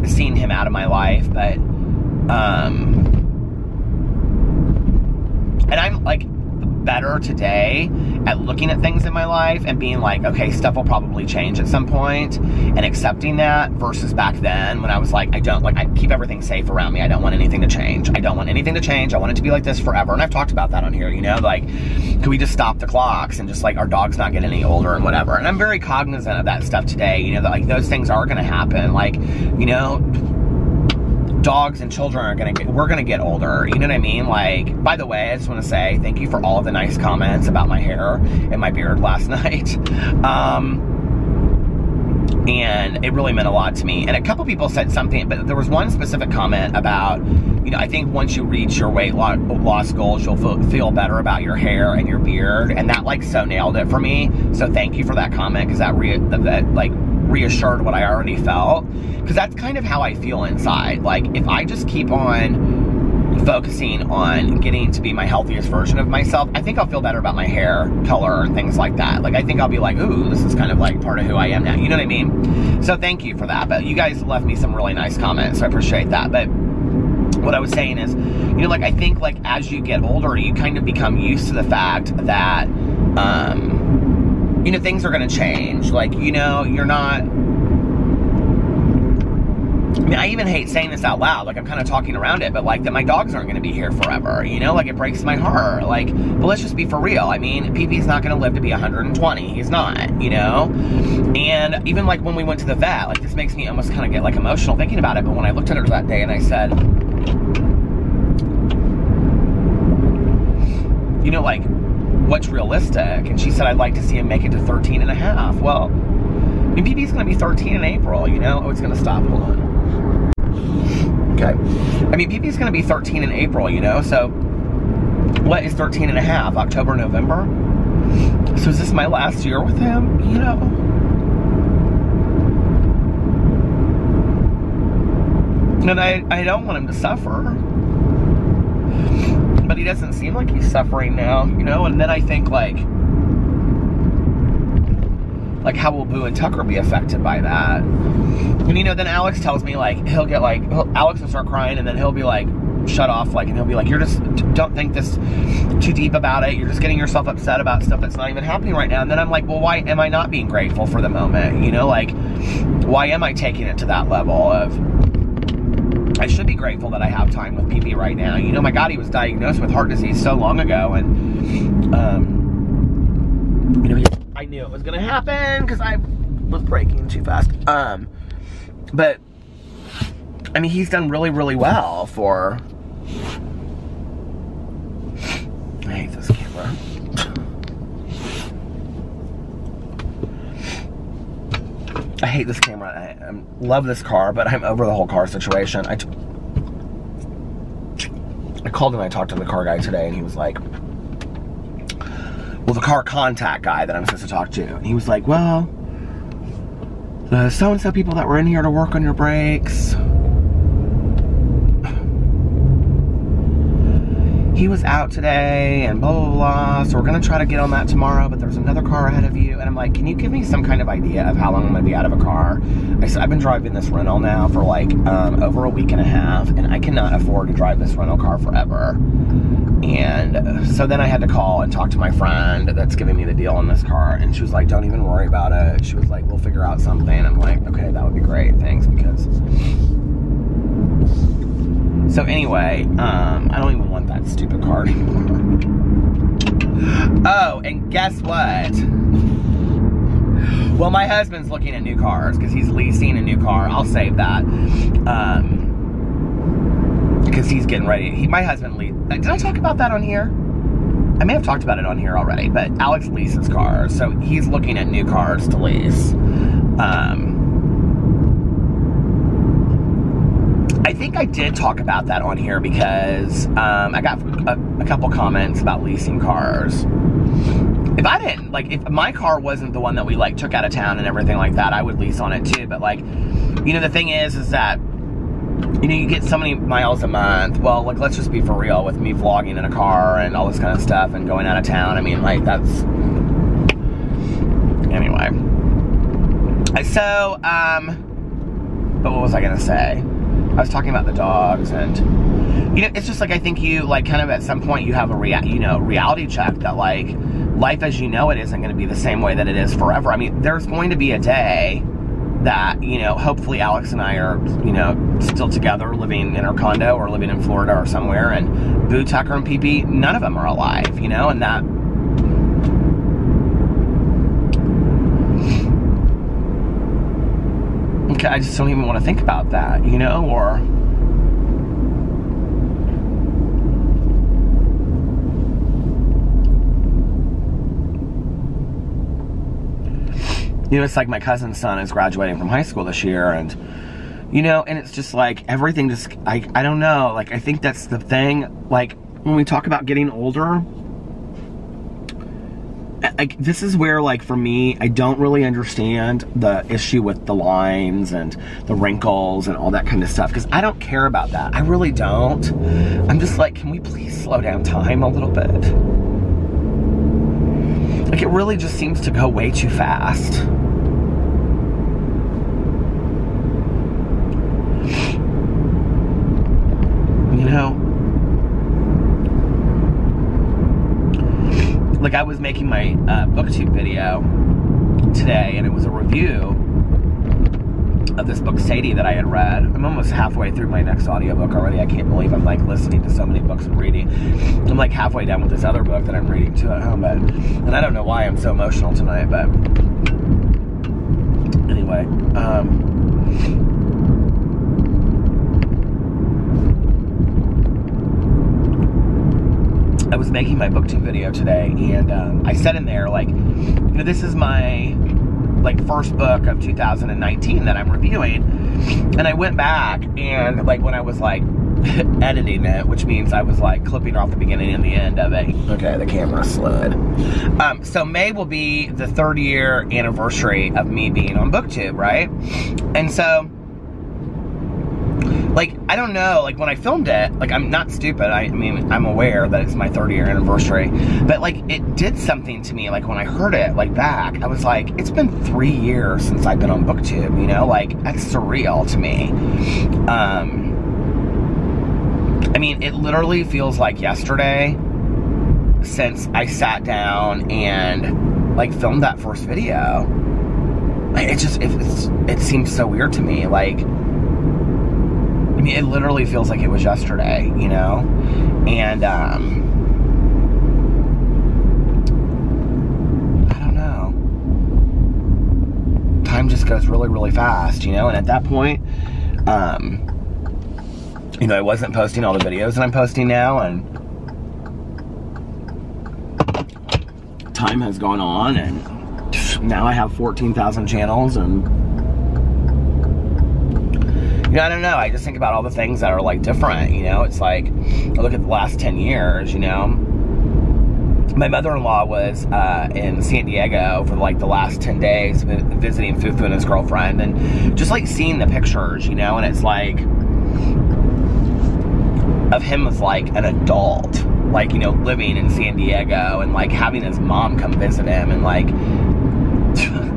seen him out of my life. But and I'm like better today at looking at things in my life and being like, okay, stuff will probably change at some point, and accepting that, versus back then when I was like, I keep everything safe around me. I don't want anything to change. I don't want anything to change. I want it to be like this forever. And I've talked about that on here, you know, like, could we just stop the clocks and just like our dog's not get any older and whatever. And I'm very cognizant of that stuff today, you know, that like those things are going to happen. Like, you know, dogs and children are we're gonna get older, you know what I mean? Like, by the way, I just want to say thank you for all of the nice comments about my hair and my beard last night. And it really meant a lot to me. And a couple people said something, but there was one specific comment about, you know, I think once you reach your weight loss goals, you'll feel better about your hair and your beard. And that like so nailed it for me. So thank you for that comment, because that like reassured what I already felt, because that's kind of how I feel inside. Like, if I just keep on focusing on getting to be my healthiest version of myself, I think I'll feel better about my hair color and things like that. Like, I think I'll be like, ooh, this is kind of like part of who I am now, you know what I mean? So thank you for that. But you guys left me some really nice comments, so I appreciate that. But what I was saying is, you know, like, I think like as you get older, you kind of become used to the fact that you know, things are going to change. Like, you know, you're not, I mean, I even hate saying this out loud. Like, I'm kind of talking around it, but like that my dogs aren't going to be here forever, you know? Like, it breaks my heart. Like, but let's just be for real. I mean, PP's not going to live to be 120. He's not, you know? And even like when we went to the vet, like, this makes me almost kind of get like emotional thinking about it. But when I looked at her that day and I said, you know, like, what's realistic? And she said, I'd like to see him make it to 13 and a half. Well, I mean, PP's going to be 13 in April, you know? Oh, it's going to stop. Hold on. Okay. I mean, PP's going to be 13 in April, you know? So, what is 13 and a half? October, November? So, is this my last year with him? You know? And I don't want him to suffer. But he doesn't seem like he's suffering now, you know? And then I think, like how will Boo and Tucker be affected by that? And, you know, then Alex tells me, like, he'll get, like, Alex will start crying, and then he'll be, like, shut off, like, and he'll be like, you're just, don't think this too deep about it. You're just getting yourself upset about stuff that's not even happening right now. And then I'm like, well, why am I not being grateful for the moment? You know, like, why am I taking it to that level of, I should be grateful that I have time with PP right now. You know, my God, he was diagnosed with heart disease so long ago, and, you know, I knew it was going to happen because I was braking too fast. But, I mean, he's done really, really well for, I hate this camera. I hate this camera. I love this car, but I'm over the whole car situation. I called and I talked to the car guy today, and he was like, well, the car contact guy that I'm supposed to talk to. And he was like, well, the so-and-so people that were in here to work on your brakes, he was out today and blah, blah, blah. So we're going to try to get on that tomorrow, but there's another car ahead of you. And I'm like, can you give me some kind of idea of how long I'm going to be out of a car? I said, I've been driving this rental now for like over a week and a half, and I cannot afford to drive this rental car forever. And so then I had to call and talk to my friend that's giving me the deal on this car. And she was like, don't even worry about it. She was like, we'll figure out something. I'm like, okay, that would be great. Thanks, because So anyway, I don't even want that stupid car anymore. Oh, and guess what? Well, my husband's looking at new cars because he's leasing a new car. I'll save that. Because he's getting ready. My husband did I talk about that on here? I may have talked about it on here already, but Alex leases cars, so he's looking at new cars to lease. I think I did talk about that on here because I got a couple comments about leasing cars. If I didn't, like, if my car wasn't the one that we, like, took out of town and everything like that, I would lease on it too. But, like, you know, the thing is that, you know, you get so many miles a month. Well, like, let's just be for real with me vlogging in a car and all this kind of stuff and going out of town. I mean, like, that's... Anyway. So, but what was I gonna say? I was talking about the dogs, and, you know, it's just like, I think you, like, kind of at some point you have a reality check that, like, life as you know it isn't going to be the same way that it is forever. I mean, there's going to be a day that, you know, hopefully Alex and I are, you know, still together, living in our condo or living in Florida or somewhere, and Boo, Tucker, and Pee-Pee, none of them are alive, you know, and that... Okay, I just don't even want to think about that, you know, or... You know, it's like my cousin's son is graduating from high school this year, and, you know, and it's just like, everything just, I don't know, like, I think that's the thing, like, when we talk about getting older, like, this is where, like, for me, I don't really understand the issue with the lines and the wrinkles and all that kind of stuff, because I don't care about that. I really don't. I'm just like, can we please slow down time a little bit? Like, it really just seems to go way too fast. You know? Like, I was making my booktube video today, and it was a review of this book, Sadie, that I had read. I'm almost halfway through my next audiobook already. I can't believe I'm, like, listening to so many books and reading. I'm, like, halfway done with this other book that I'm reading, too, at home. And I don't know why I'm so emotional tonight, but... Anyway, I was making my booktube video today, and I said in there, like, you know, this is my, like, first book of 2019 that I'm reviewing, and I went back, and, like, when I was, like, editing it, which means I was, like, clipping off the beginning and the end of it. Okay, the camera slid. So May will be the 3rd year anniversary of me being on booktube, right? And so, like, I don't know, like, when I filmed it, like, I'm not stupid, I mean, I'm aware that it's my 3rd year anniversary, but, like, it did something to me, like, when I heard it, like, back, I was like, it's been 3 years since I've been on booktube, you know, like, that's surreal to me. I mean, it literally feels like yesterday since I sat down and, like, filmed that first video. It just, it seems so weird to me, like, I mean, it literally feels like it was yesterday, you know? And, I don't know. Time just goes really, really fast, you know? And at that point, you know, I wasn't posting all the videos that I'm posting now, and time has gone on, and now I have 14,000 channels, and, you know, I don't know, I just think about all the things that are, like, different, you know? It's like, I look at the last 10 years, you know? My mother-in-law was in San Diego for, like, the last 10 days visiting Fufu and his girlfriend, and just, like, seeing the pictures, you know? And it's like, of him as, like, an adult, like, you know, living in San Diego, and, like, having his mom come visit him, and, like,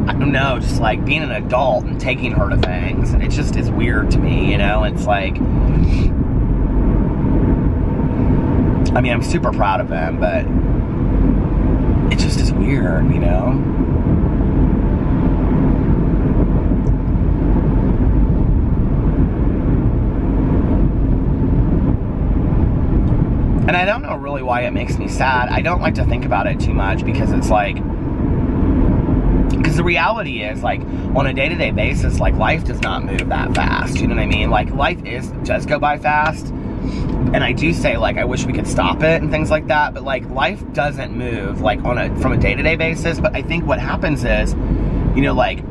I don't know, just, like, being an adult and taking her to things, and it just is weird to me, you know? It's like, I mean, I'm super proud of him, but it just is weird, you know? And I don't know really why it makes me sad. I don't like to think about it too much because it's like, because the reality is, like, on a day-to-day basis, like, life does not move that fast. You know what I mean? Like, life does go by fast. And I do say, like, I wish we could stop it and things like that. But, like, life doesn't move, like, from a day-to-day basis. But I think what happens is, you know, like,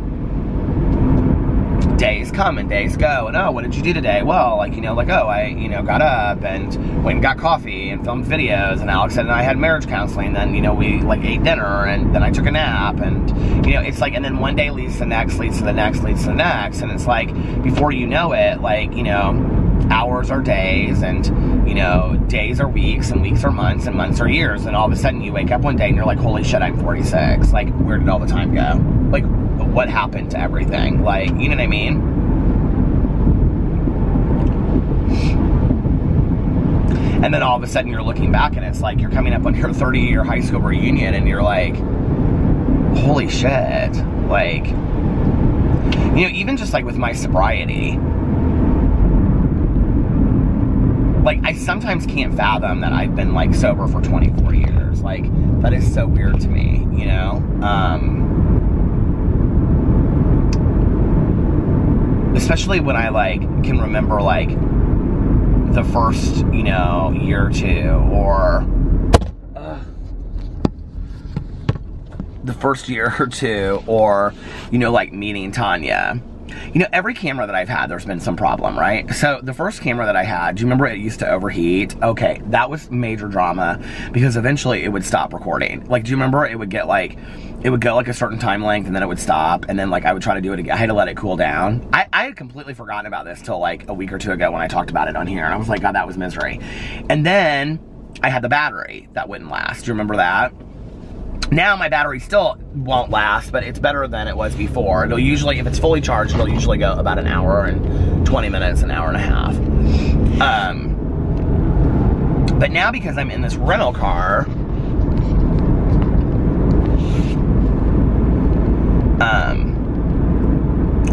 days come and days go, and oh, what did you do today? Well, like, you know, like, oh, I, you know, got up and went and got coffee and filmed videos, and Alex and I had marriage counseling, and then, you know, we, like, ate dinner, and then I took a nap, and, you know, it's like, and then one day leads to the next, leads to the next, leads to the next, and it's like, before you know it, like, you know, hours are days, and, you know, days are weeks, and weeks are months, and months are years, and all of a sudden you wake up one day and you're like, holy shit, I'm 46. Like, where did all the time go? Like, what happened to everything? Like, you know what I mean? And then all of a sudden you're looking back and it's like you're coming up on your 30-year high school reunion and you're like, holy shit. Like, you know, even just like with my sobriety, like, I sometimes can't fathom that I've been, like, sober for 24 years. Like, that is so weird to me, you know? Especially when I, like, can remember, like, the first, you know, year or two, or the first year or two, or, you know, like, meeting Tanya. You know, every camera that I've had, there's been some problem, right? So, the first camera that I had, do you remember it used to overheat? Okay, that was major drama, because eventually it would stop recording. Like, do you remember it would get, like, it would go, like, a certain time length, and then it would stop, and then, like, I would try to do it again. I had to let it cool down. I had completely forgotten about this till, like, a week or two ago when I talked about it on here, and I was like, God, that was misery. And then, I had the battery that wouldn't last. Do you remember that? Now my battery still won't last, but it's better than it was before. It'll usually, if it's fully charged, it'll usually go about an hour and 20 minutes, an hour and a half. But now because I'm in this rental car,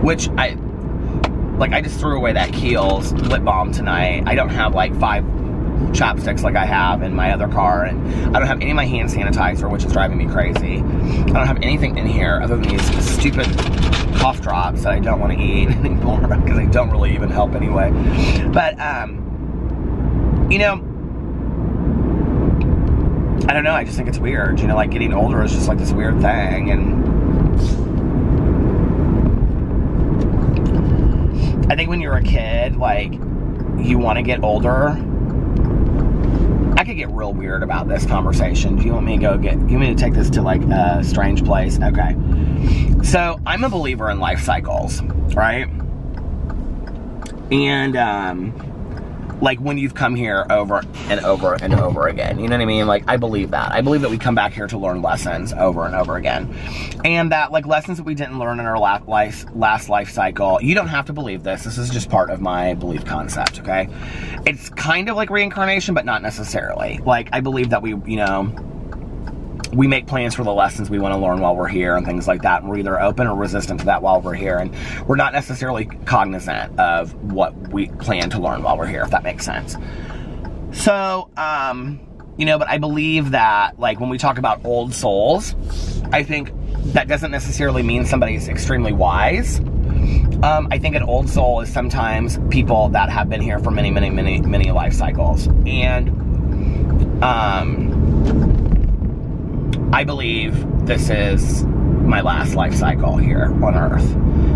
which I just threw away that Kiehl's lip balm tonight. I don't have like 5 chapsticks like I have in my other car, and I don't have any of my hand sanitizer, which is driving me crazy. I don't have anything in here other than these stupid cough drops that I don't want to eat anymore because they don't really even help anyway. But you know, I don't know, I just think it's weird, you know, like getting older is just like this weird thing. And I think when you're a kid, like, you want to get older. I could get real weird about this conversation. Do you want me to take this to, like, a strange place? Okay. So, I'm a believer in life cycles, right? And, like, when you've come here over and over and over again, you know what I mean? Like, I believe that. I believe that we come back here to learn lessons over and over again. And that, like, lessons that we didn't learn in our last life cycle, you don't have to believe this. This is just part of my belief concept, okay? It's kind of like reincarnation, but not necessarily. Like, I believe that we, you know, we make plans for the lessons we want to learn while we're here and things like that. And we're either open or resistant to that while we're here. And we're not necessarily cognizant of what we plan to learn while we're here, if that makes sense. So, you know, but I believe that, like, when we talk about old souls, I think that doesn't necessarily mean somebody's extremely wise. I think an old soul is sometimes people that have been here for many, many, many, many life cycles. And, I believe this is my last life cycle here on Earth.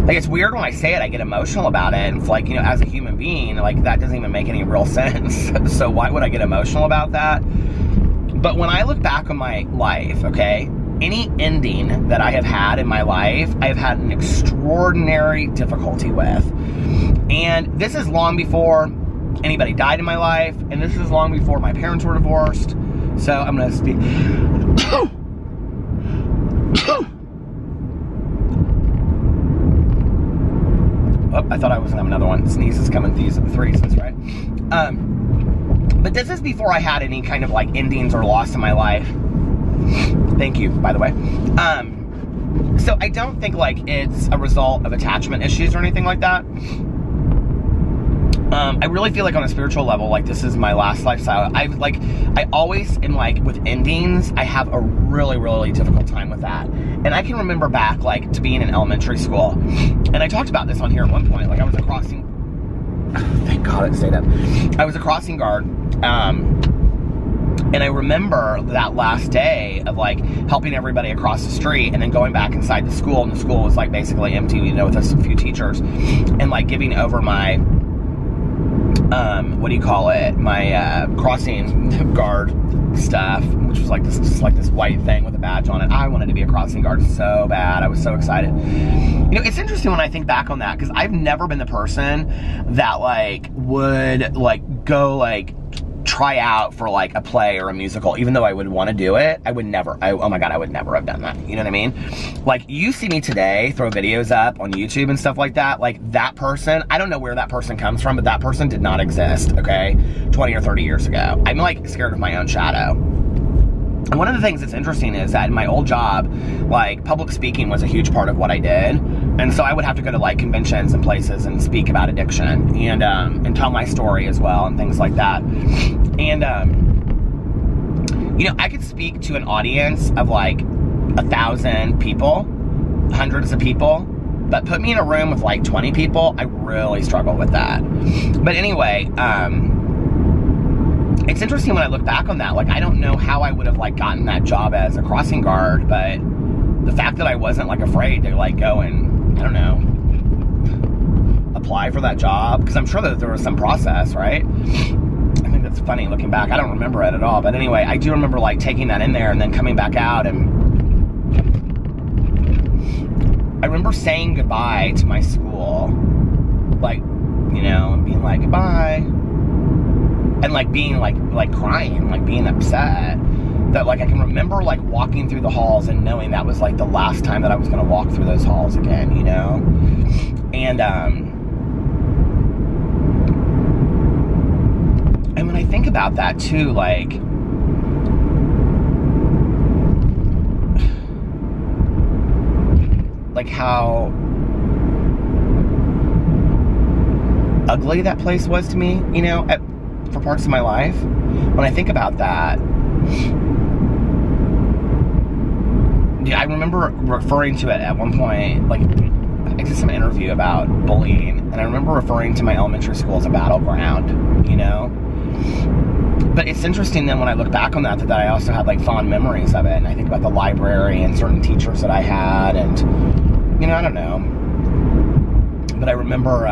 Like, it's weird when I say it, I get emotional about it, and it's like, you know, as a human being, like, that doesn't even make any real sense. So why would I get emotional about that? But when I look back on my life, okay, any ending that I have had in my life, I have had an extraordinary difficulty with. And this is long before anybody died in my life, and this is long before my parents were divorced. So I'm gonna speak. Oh, I thought I was gonna have another one. Sneezes coming threes, right? But this is before I had any kind of, like, endings or loss in my life. Thank you, by the way. So I don't think, like, it's a result of attachment issues or anything like that. I really feel like on a spiritual level, like this is my last lifestyle. I always am like with endings, I have a really, really difficult time with that. And I can remember back like to being in elementary school, and I talked about this on here at one point. Like I was a crossing, thank God it stayed up. I was a crossing guard, and I remember that last day of like helping everybody across the street and then going back inside the school, and the school was like basically empty, you know, with a few teachers, and like giving over my what do you call it? My crossing guard stuff, which was like this, just like this white thing with a badge on it. I wanted to be a crossing guard so bad. I was so excited. You know, it's interesting when I think back on that, because I've never been the person that like would like go like try out for like a play or a musical, even though I would want to do it. I would never, oh my God, I would never have done that. You know what I mean? Like you see me today throw videos up on YouTube and stuff like that. Like that person, I don't know where that person comes from, but that person did not exist, okay? 20 or 30 years ago. I'm like scared of my own shadow. And one of the things that's interesting is that in my old job, like public speaking was a huge part of what I did. And so I would have to go to like conventions and places and speak about addiction and tell my story as well and things like that. And, you know, I could speak to an audience of like 1,000 people, hundreds of people, but put me in a room with like 20 people, I really struggle with that. But anyway, it's interesting when I look back on that, like I don't know how I would have like gotten that job as a crossing guard, but the fact that I wasn't like afraid to like go and, I don't know, apply for that job, because I'm sure that there was some process, right? I think that's funny looking back. I don't remember it at all, but anyway, I do remember like taking that in there and then coming back out, and I remember saying goodbye to my school, like, you know, and being like goodbye. And like being like crying, like being upset, that like I can remember like walking through the halls and knowing that was like the last time that I was gonna walk through those halls again, you know? And when I think about that too, like how ugly that place was to me, you know, for parts of my life. When I think about that, yeah, I remember referring to it at one point, like I did some interview about bullying, and I remember referring to my elementary school as a battleground, you know? But it's interesting then when I look back on that I also had like fond memories of it, and I think about the library and certain teachers that I had, and, you know, I don't know. But I remember,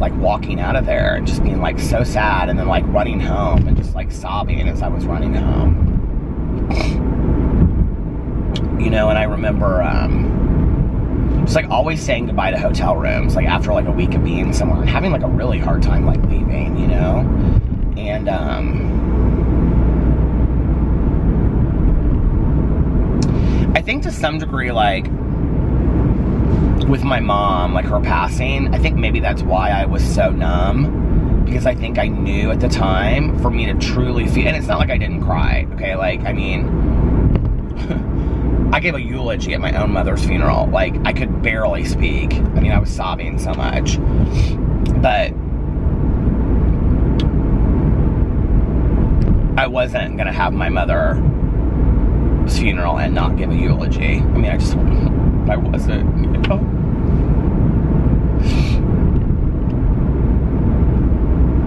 like walking out of there and just being like so sad, and then like running home and just like sobbing as I was running home, you know. And I remember just like always saying goodbye to hotel rooms, like after like a week of being somewhere, and having like a really hard time like leaving, you know. And I think to some degree, like with my mom, like her passing, I think maybe that's why I was so numb, because I think I knew at the time for me to truly feel, and it's not like I didn't cry, okay, like, I mean, I gave a eulogy at my own mother's funeral, like, I could barely speak, I mean, I was sobbing so much, but I wasn't gonna have my mother's funeral and not give a eulogy. I mean, I wasn't, you know?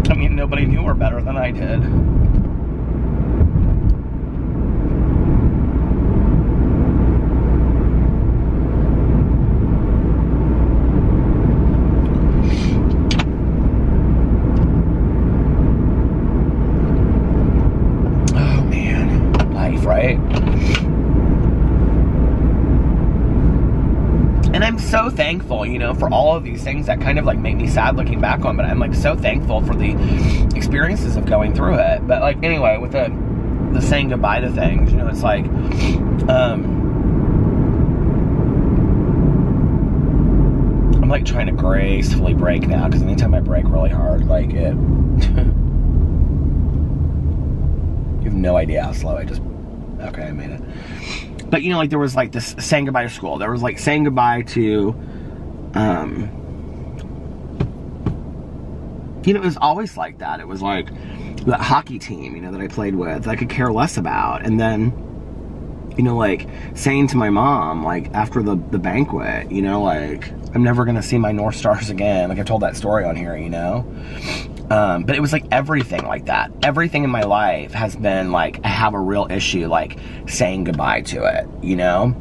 I mean, nobody knew her better than I did. Oh man, life, right? And I'm so thankful, you know, for all of these things that kind of like make me sad looking back on, but I'm like so thankful for the experiences of going through it. But like, anyway, with the saying goodbye to things, you know, it's like, I'm like trying to gracefully break now, because anytime I break really hard, like it, you have no idea how slow I just, okay, I made it. But, you know, like, there was, like, this saying goodbye to school. There was, like, saying goodbye to, you know, it was always like that. It was like that hockey team, you know, that I played with, that I could care less about. And then, you know, like, saying to my mom, like, after the banquet, you know, like, I'm never gonna see my North Stars again. Like, I told that story on here, you know? But it was like everything like that. Everything in my life has been like, I have a real issue, like, saying goodbye to it, you know?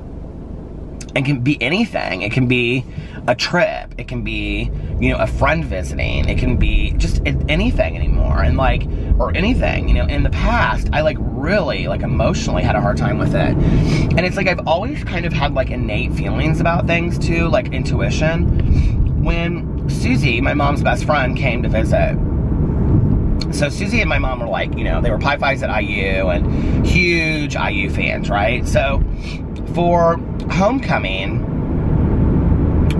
It can be anything. It can be a trip. It can be, you know, a friend visiting. It can be just anything anymore. And like, or anything, you know, in the past, I like really like emotionally had a hard time with it. And it's like, I've always kind of had like innate feelings about things too, like intuition. When Susie, my mom's best friend, came to visit, so Susie and my mom were like, you know, they were Pi Phis at IU and huge IU fans, right? So for homecoming,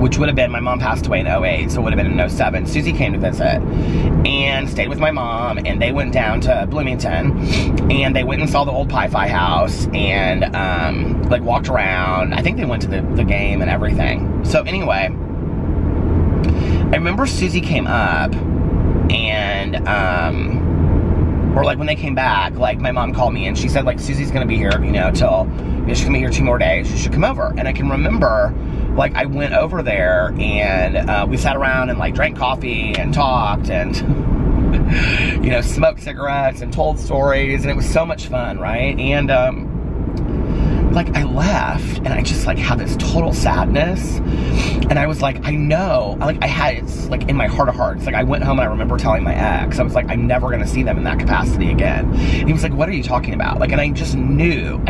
which would have been, my mom passed away in 08, so it would have been in 07, Susie came to visit and stayed with my mom, and they went down to Bloomington, and they went and saw the old Pi Phi house, and like walked around. I think they went to the game and everything. So anyway, I remember Susie came up, and or like when they came back, like my mom called me and she said, like, Susie's gonna be here, you know, till, you know, she's gonna be here 2 more days, you should come over. And I can remember, like, I went over there and we sat around and like drank coffee and talked and you know, smoked cigarettes and told stories, and it was so much fun, right? And like, I left and I just like had this total sadness, and I was like, I know, like, I had, it's like in my heart of hearts, like, I went home and I remember telling my ex, I was like, I'm never gonna see them in that capacity again. And he was like, what are you talking about? Like, and I just knew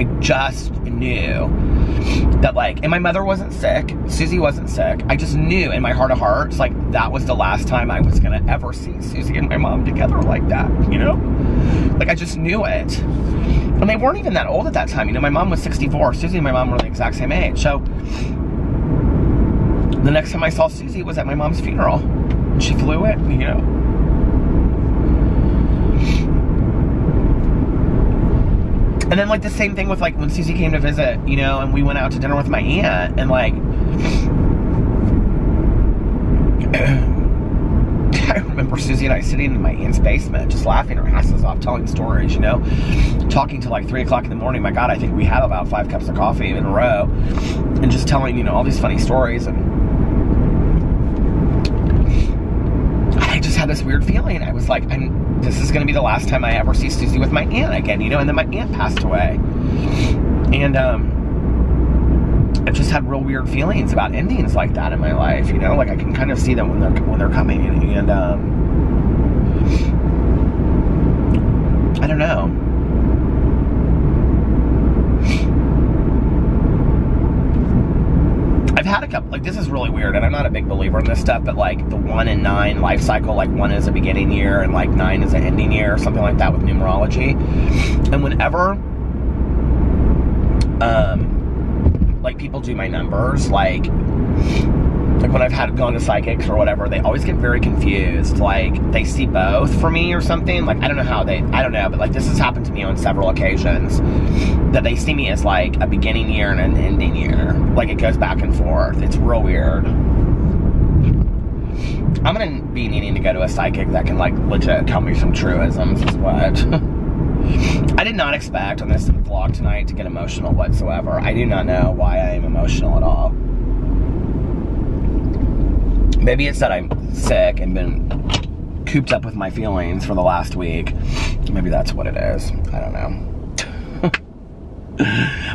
that, like, and my mother wasn't sick, Susie wasn't sick, I just knew in my heart of hearts, like, that was the last time I was gonna ever see Susie and my mom together like that, you know? Like, I just knew it. And they weren't even that old at that time, you know, my mom was 64, Susie and my mom were the exact same age. So the next time I saw Susie was at my mom's funeral. She flew it, you know. And then, like, the same thing with, like, when Susie came to visit, you know, and we went out to dinner with my aunt, and, like, I remember Susie and I sitting in my aunt's basement, just laughing our asses off, telling stories, you know, talking till like 3 o'clock in the morning. My God, I think we had about 5 cups of coffee in a row, and just telling, you know, all these funny stories. And I just had this weird feeling. I was like, this is going to be the last time I ever see Susie with my aunt again, you know. And then my aunt passed away, and I just had real weird feelings about endings like that in my life, you know. Like, I can kind of see them when they're coming, and I don't know. I've had a couple, like, this is really weird, and I'm not a big believer in this stuff, but like the 1 and 9 life cycle, like 1 is a beginning year and like 9 is an ending year, or something like that with numerology. And whenever like people do my numbers, like when I've gone to psychics or whatever, they always get very confused. Like, they see both for me or something. Like, I don't know, but like, this has happened to me on several occasions, that they see me as like a beginning year and an ending year. Like, it goes back and forth. It's real weird. I'm gonna be needing to go to a psychic that can, like, legit tell me some truisms is what. I did not expect on this vlog tonight to get emotional whatsoever. I do not know why I am emotional at all. Maybe it's that I'm sick and been cooped up with my feelings for the last week. Maybe that's what it is. I don't know.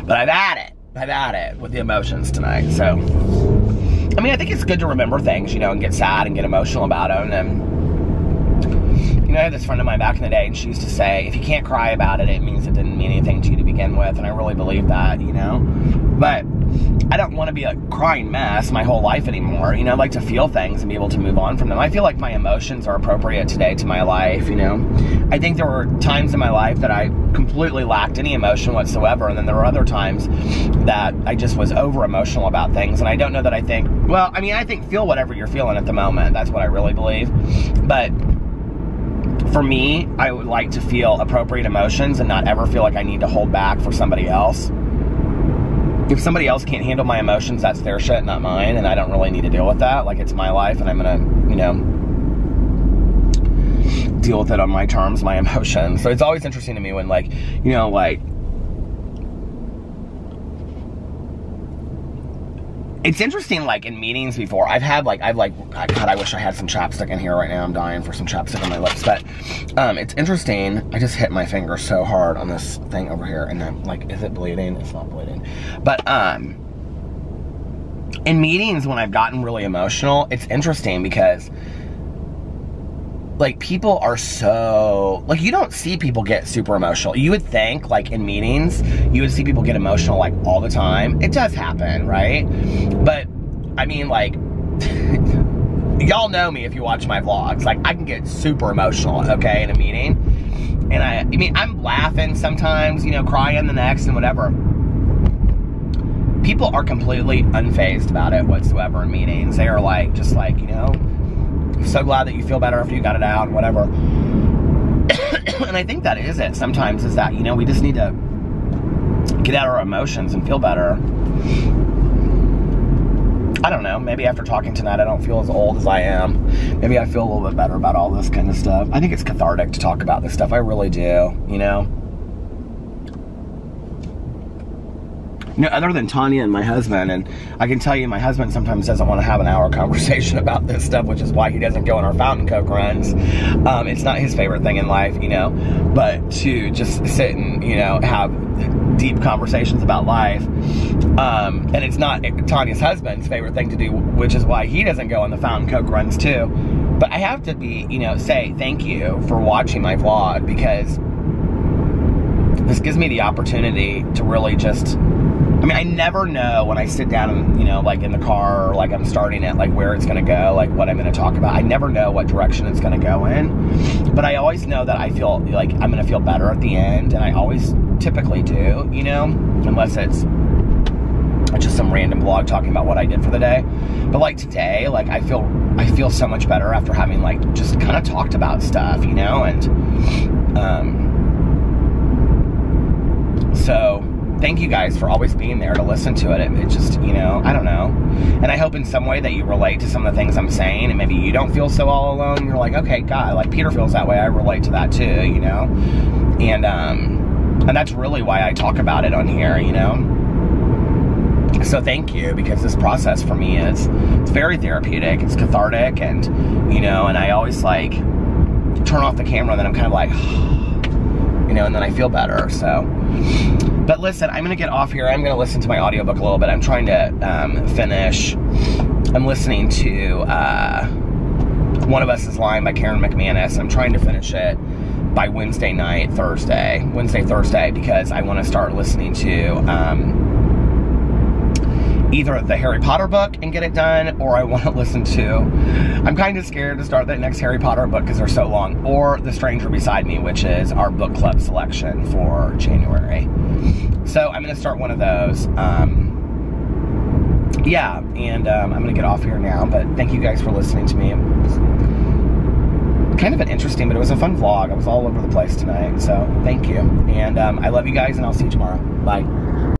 But I've had it with the emotions tonight. So, I mean, I think it's good to remember things, you know, and get sad and get emotional about them. And, you know, I had this friend of mine back in the day, and she used to say, if you can't cry about it, it means it didn't mean anything to you to begin with. And I really believe that, you know. But I don't want to be a crying mess my whole life anymore. You know, I'd like to feel things and be able to move on from them. I feel like my emotions are appropriate today to my life, you know. I think there were times in my life that I completely lacked any emotion whatsoever, and then there were other times that I just was over-emotional about things. And I don't know that I think, well, I mean, I think feel whatever you're feeling at the moment. That's what I really believe. But for me, I would like to feel appropriate emotions and not ever feel like I need to hold back for somebody else. If somebody else can't handle my emotions, that's their shit, not mine, and I don't really need to deal with that. Like, it's my life, and I'm gonna, you know, deal with it on my terms, my emotions. So it's always interesting to me when, like, you know, like, it's interesting, like, in meetings before, God, I wish I had some chapstick in here right now. I'm dying for some chapstick on my lips. But it's interesting. I just hit my finger so hard on this thing over here, and I'm like, is it bleeding? It's not bleeding. But in meetings, when I've gotten really emotional, it's interesting because, like, people are so, like, you don't see people get super emotional. You would think, like, in meetings, you would see people get emotional, like, all the time. It does happen, right? But, I mean, like, y'all know me if you watch my vlogs. Like, I can get super emotional, okay, in a meeting. And I mean, I'm laughing sometimes, you know, crying the next and whatever. People are completely unfazed about it whatsoever in meetings. They are, like, just like, you know, so glad that you feel better after you got it out and whatever. And I think that is it sometimes, is that, you know, we just need to get out our emotions and feel better. I don't know, maybe after talking tonight I don't feel as old as I am. Maybe I feel a little bit better about all this kind of stuff. I think it's cathartic to talk about this stuff. I really do, you know. You know, other than Tanya and my husband, and I can tell you my husband sometimes doesn't want to have an hour conversation about this stuff, which is why he doesn't go on our Fountain Coke runs. It's not his favorite thing in life, you know, but to just sit and, you know, have deep conversations about life. And it's not Tanya's husband's favorite thing to do, which is why he doesn't go on the Fountain Coke runs too. But I have to be, you know, say thank you for watching my vlog, because this gives me the opportunity to really just, I mean, I never know when I sit down and, you know, like in the car, or like I'm starting it, like where it's going to go, like what I'm going to talk about. I never know what direction it's going to go in, but I always know that I feel like I'm going to feel better at the end, and I always typically do, you know, unless it's just some random vlog talking about what I did for the day. But like today, like I feel so much better after having, like, just kind of talked about stuff, you know, and so thank you guys for always being there to listen to it. It just, you know, I don't know. And I hope in some way that you relate to some of the things I'm saying, and maybe you don't feel so all alone. You're like, okay, God, like Peter feels that way. I relate to that too, you know? And that's really why I talk about it on here, you know? So thank you, because this process for me it's very therapeutic. It's cathartic, and, you know, and I always, like, turn off the camera and then I'm kind of like, you know, and then I feel better, so. But listen, I'm going to get off here. I'm going to listen to my audiobook a little bit. I'm trying to finish. I'm listening to One of Us is Lying by Karen McManus. I'm trying to finish it by Wednesday, Thursday, because I want to start listening to either the Harry Potter book and get it done, or I want to listen to, I'm kind of scared to start that next Harry Potter book because they're so long, or The Stranger Beside Me, which is our book club selection for January. So I'm going to start one of those. Yeah, and I'm going to get off here now, but thank you guys for listening to me. It was kind of an interesting, but it was a fun vlog. I was all over the place tonight, so thank you. And I love you guys, and I'll see you tomorrow. Bye.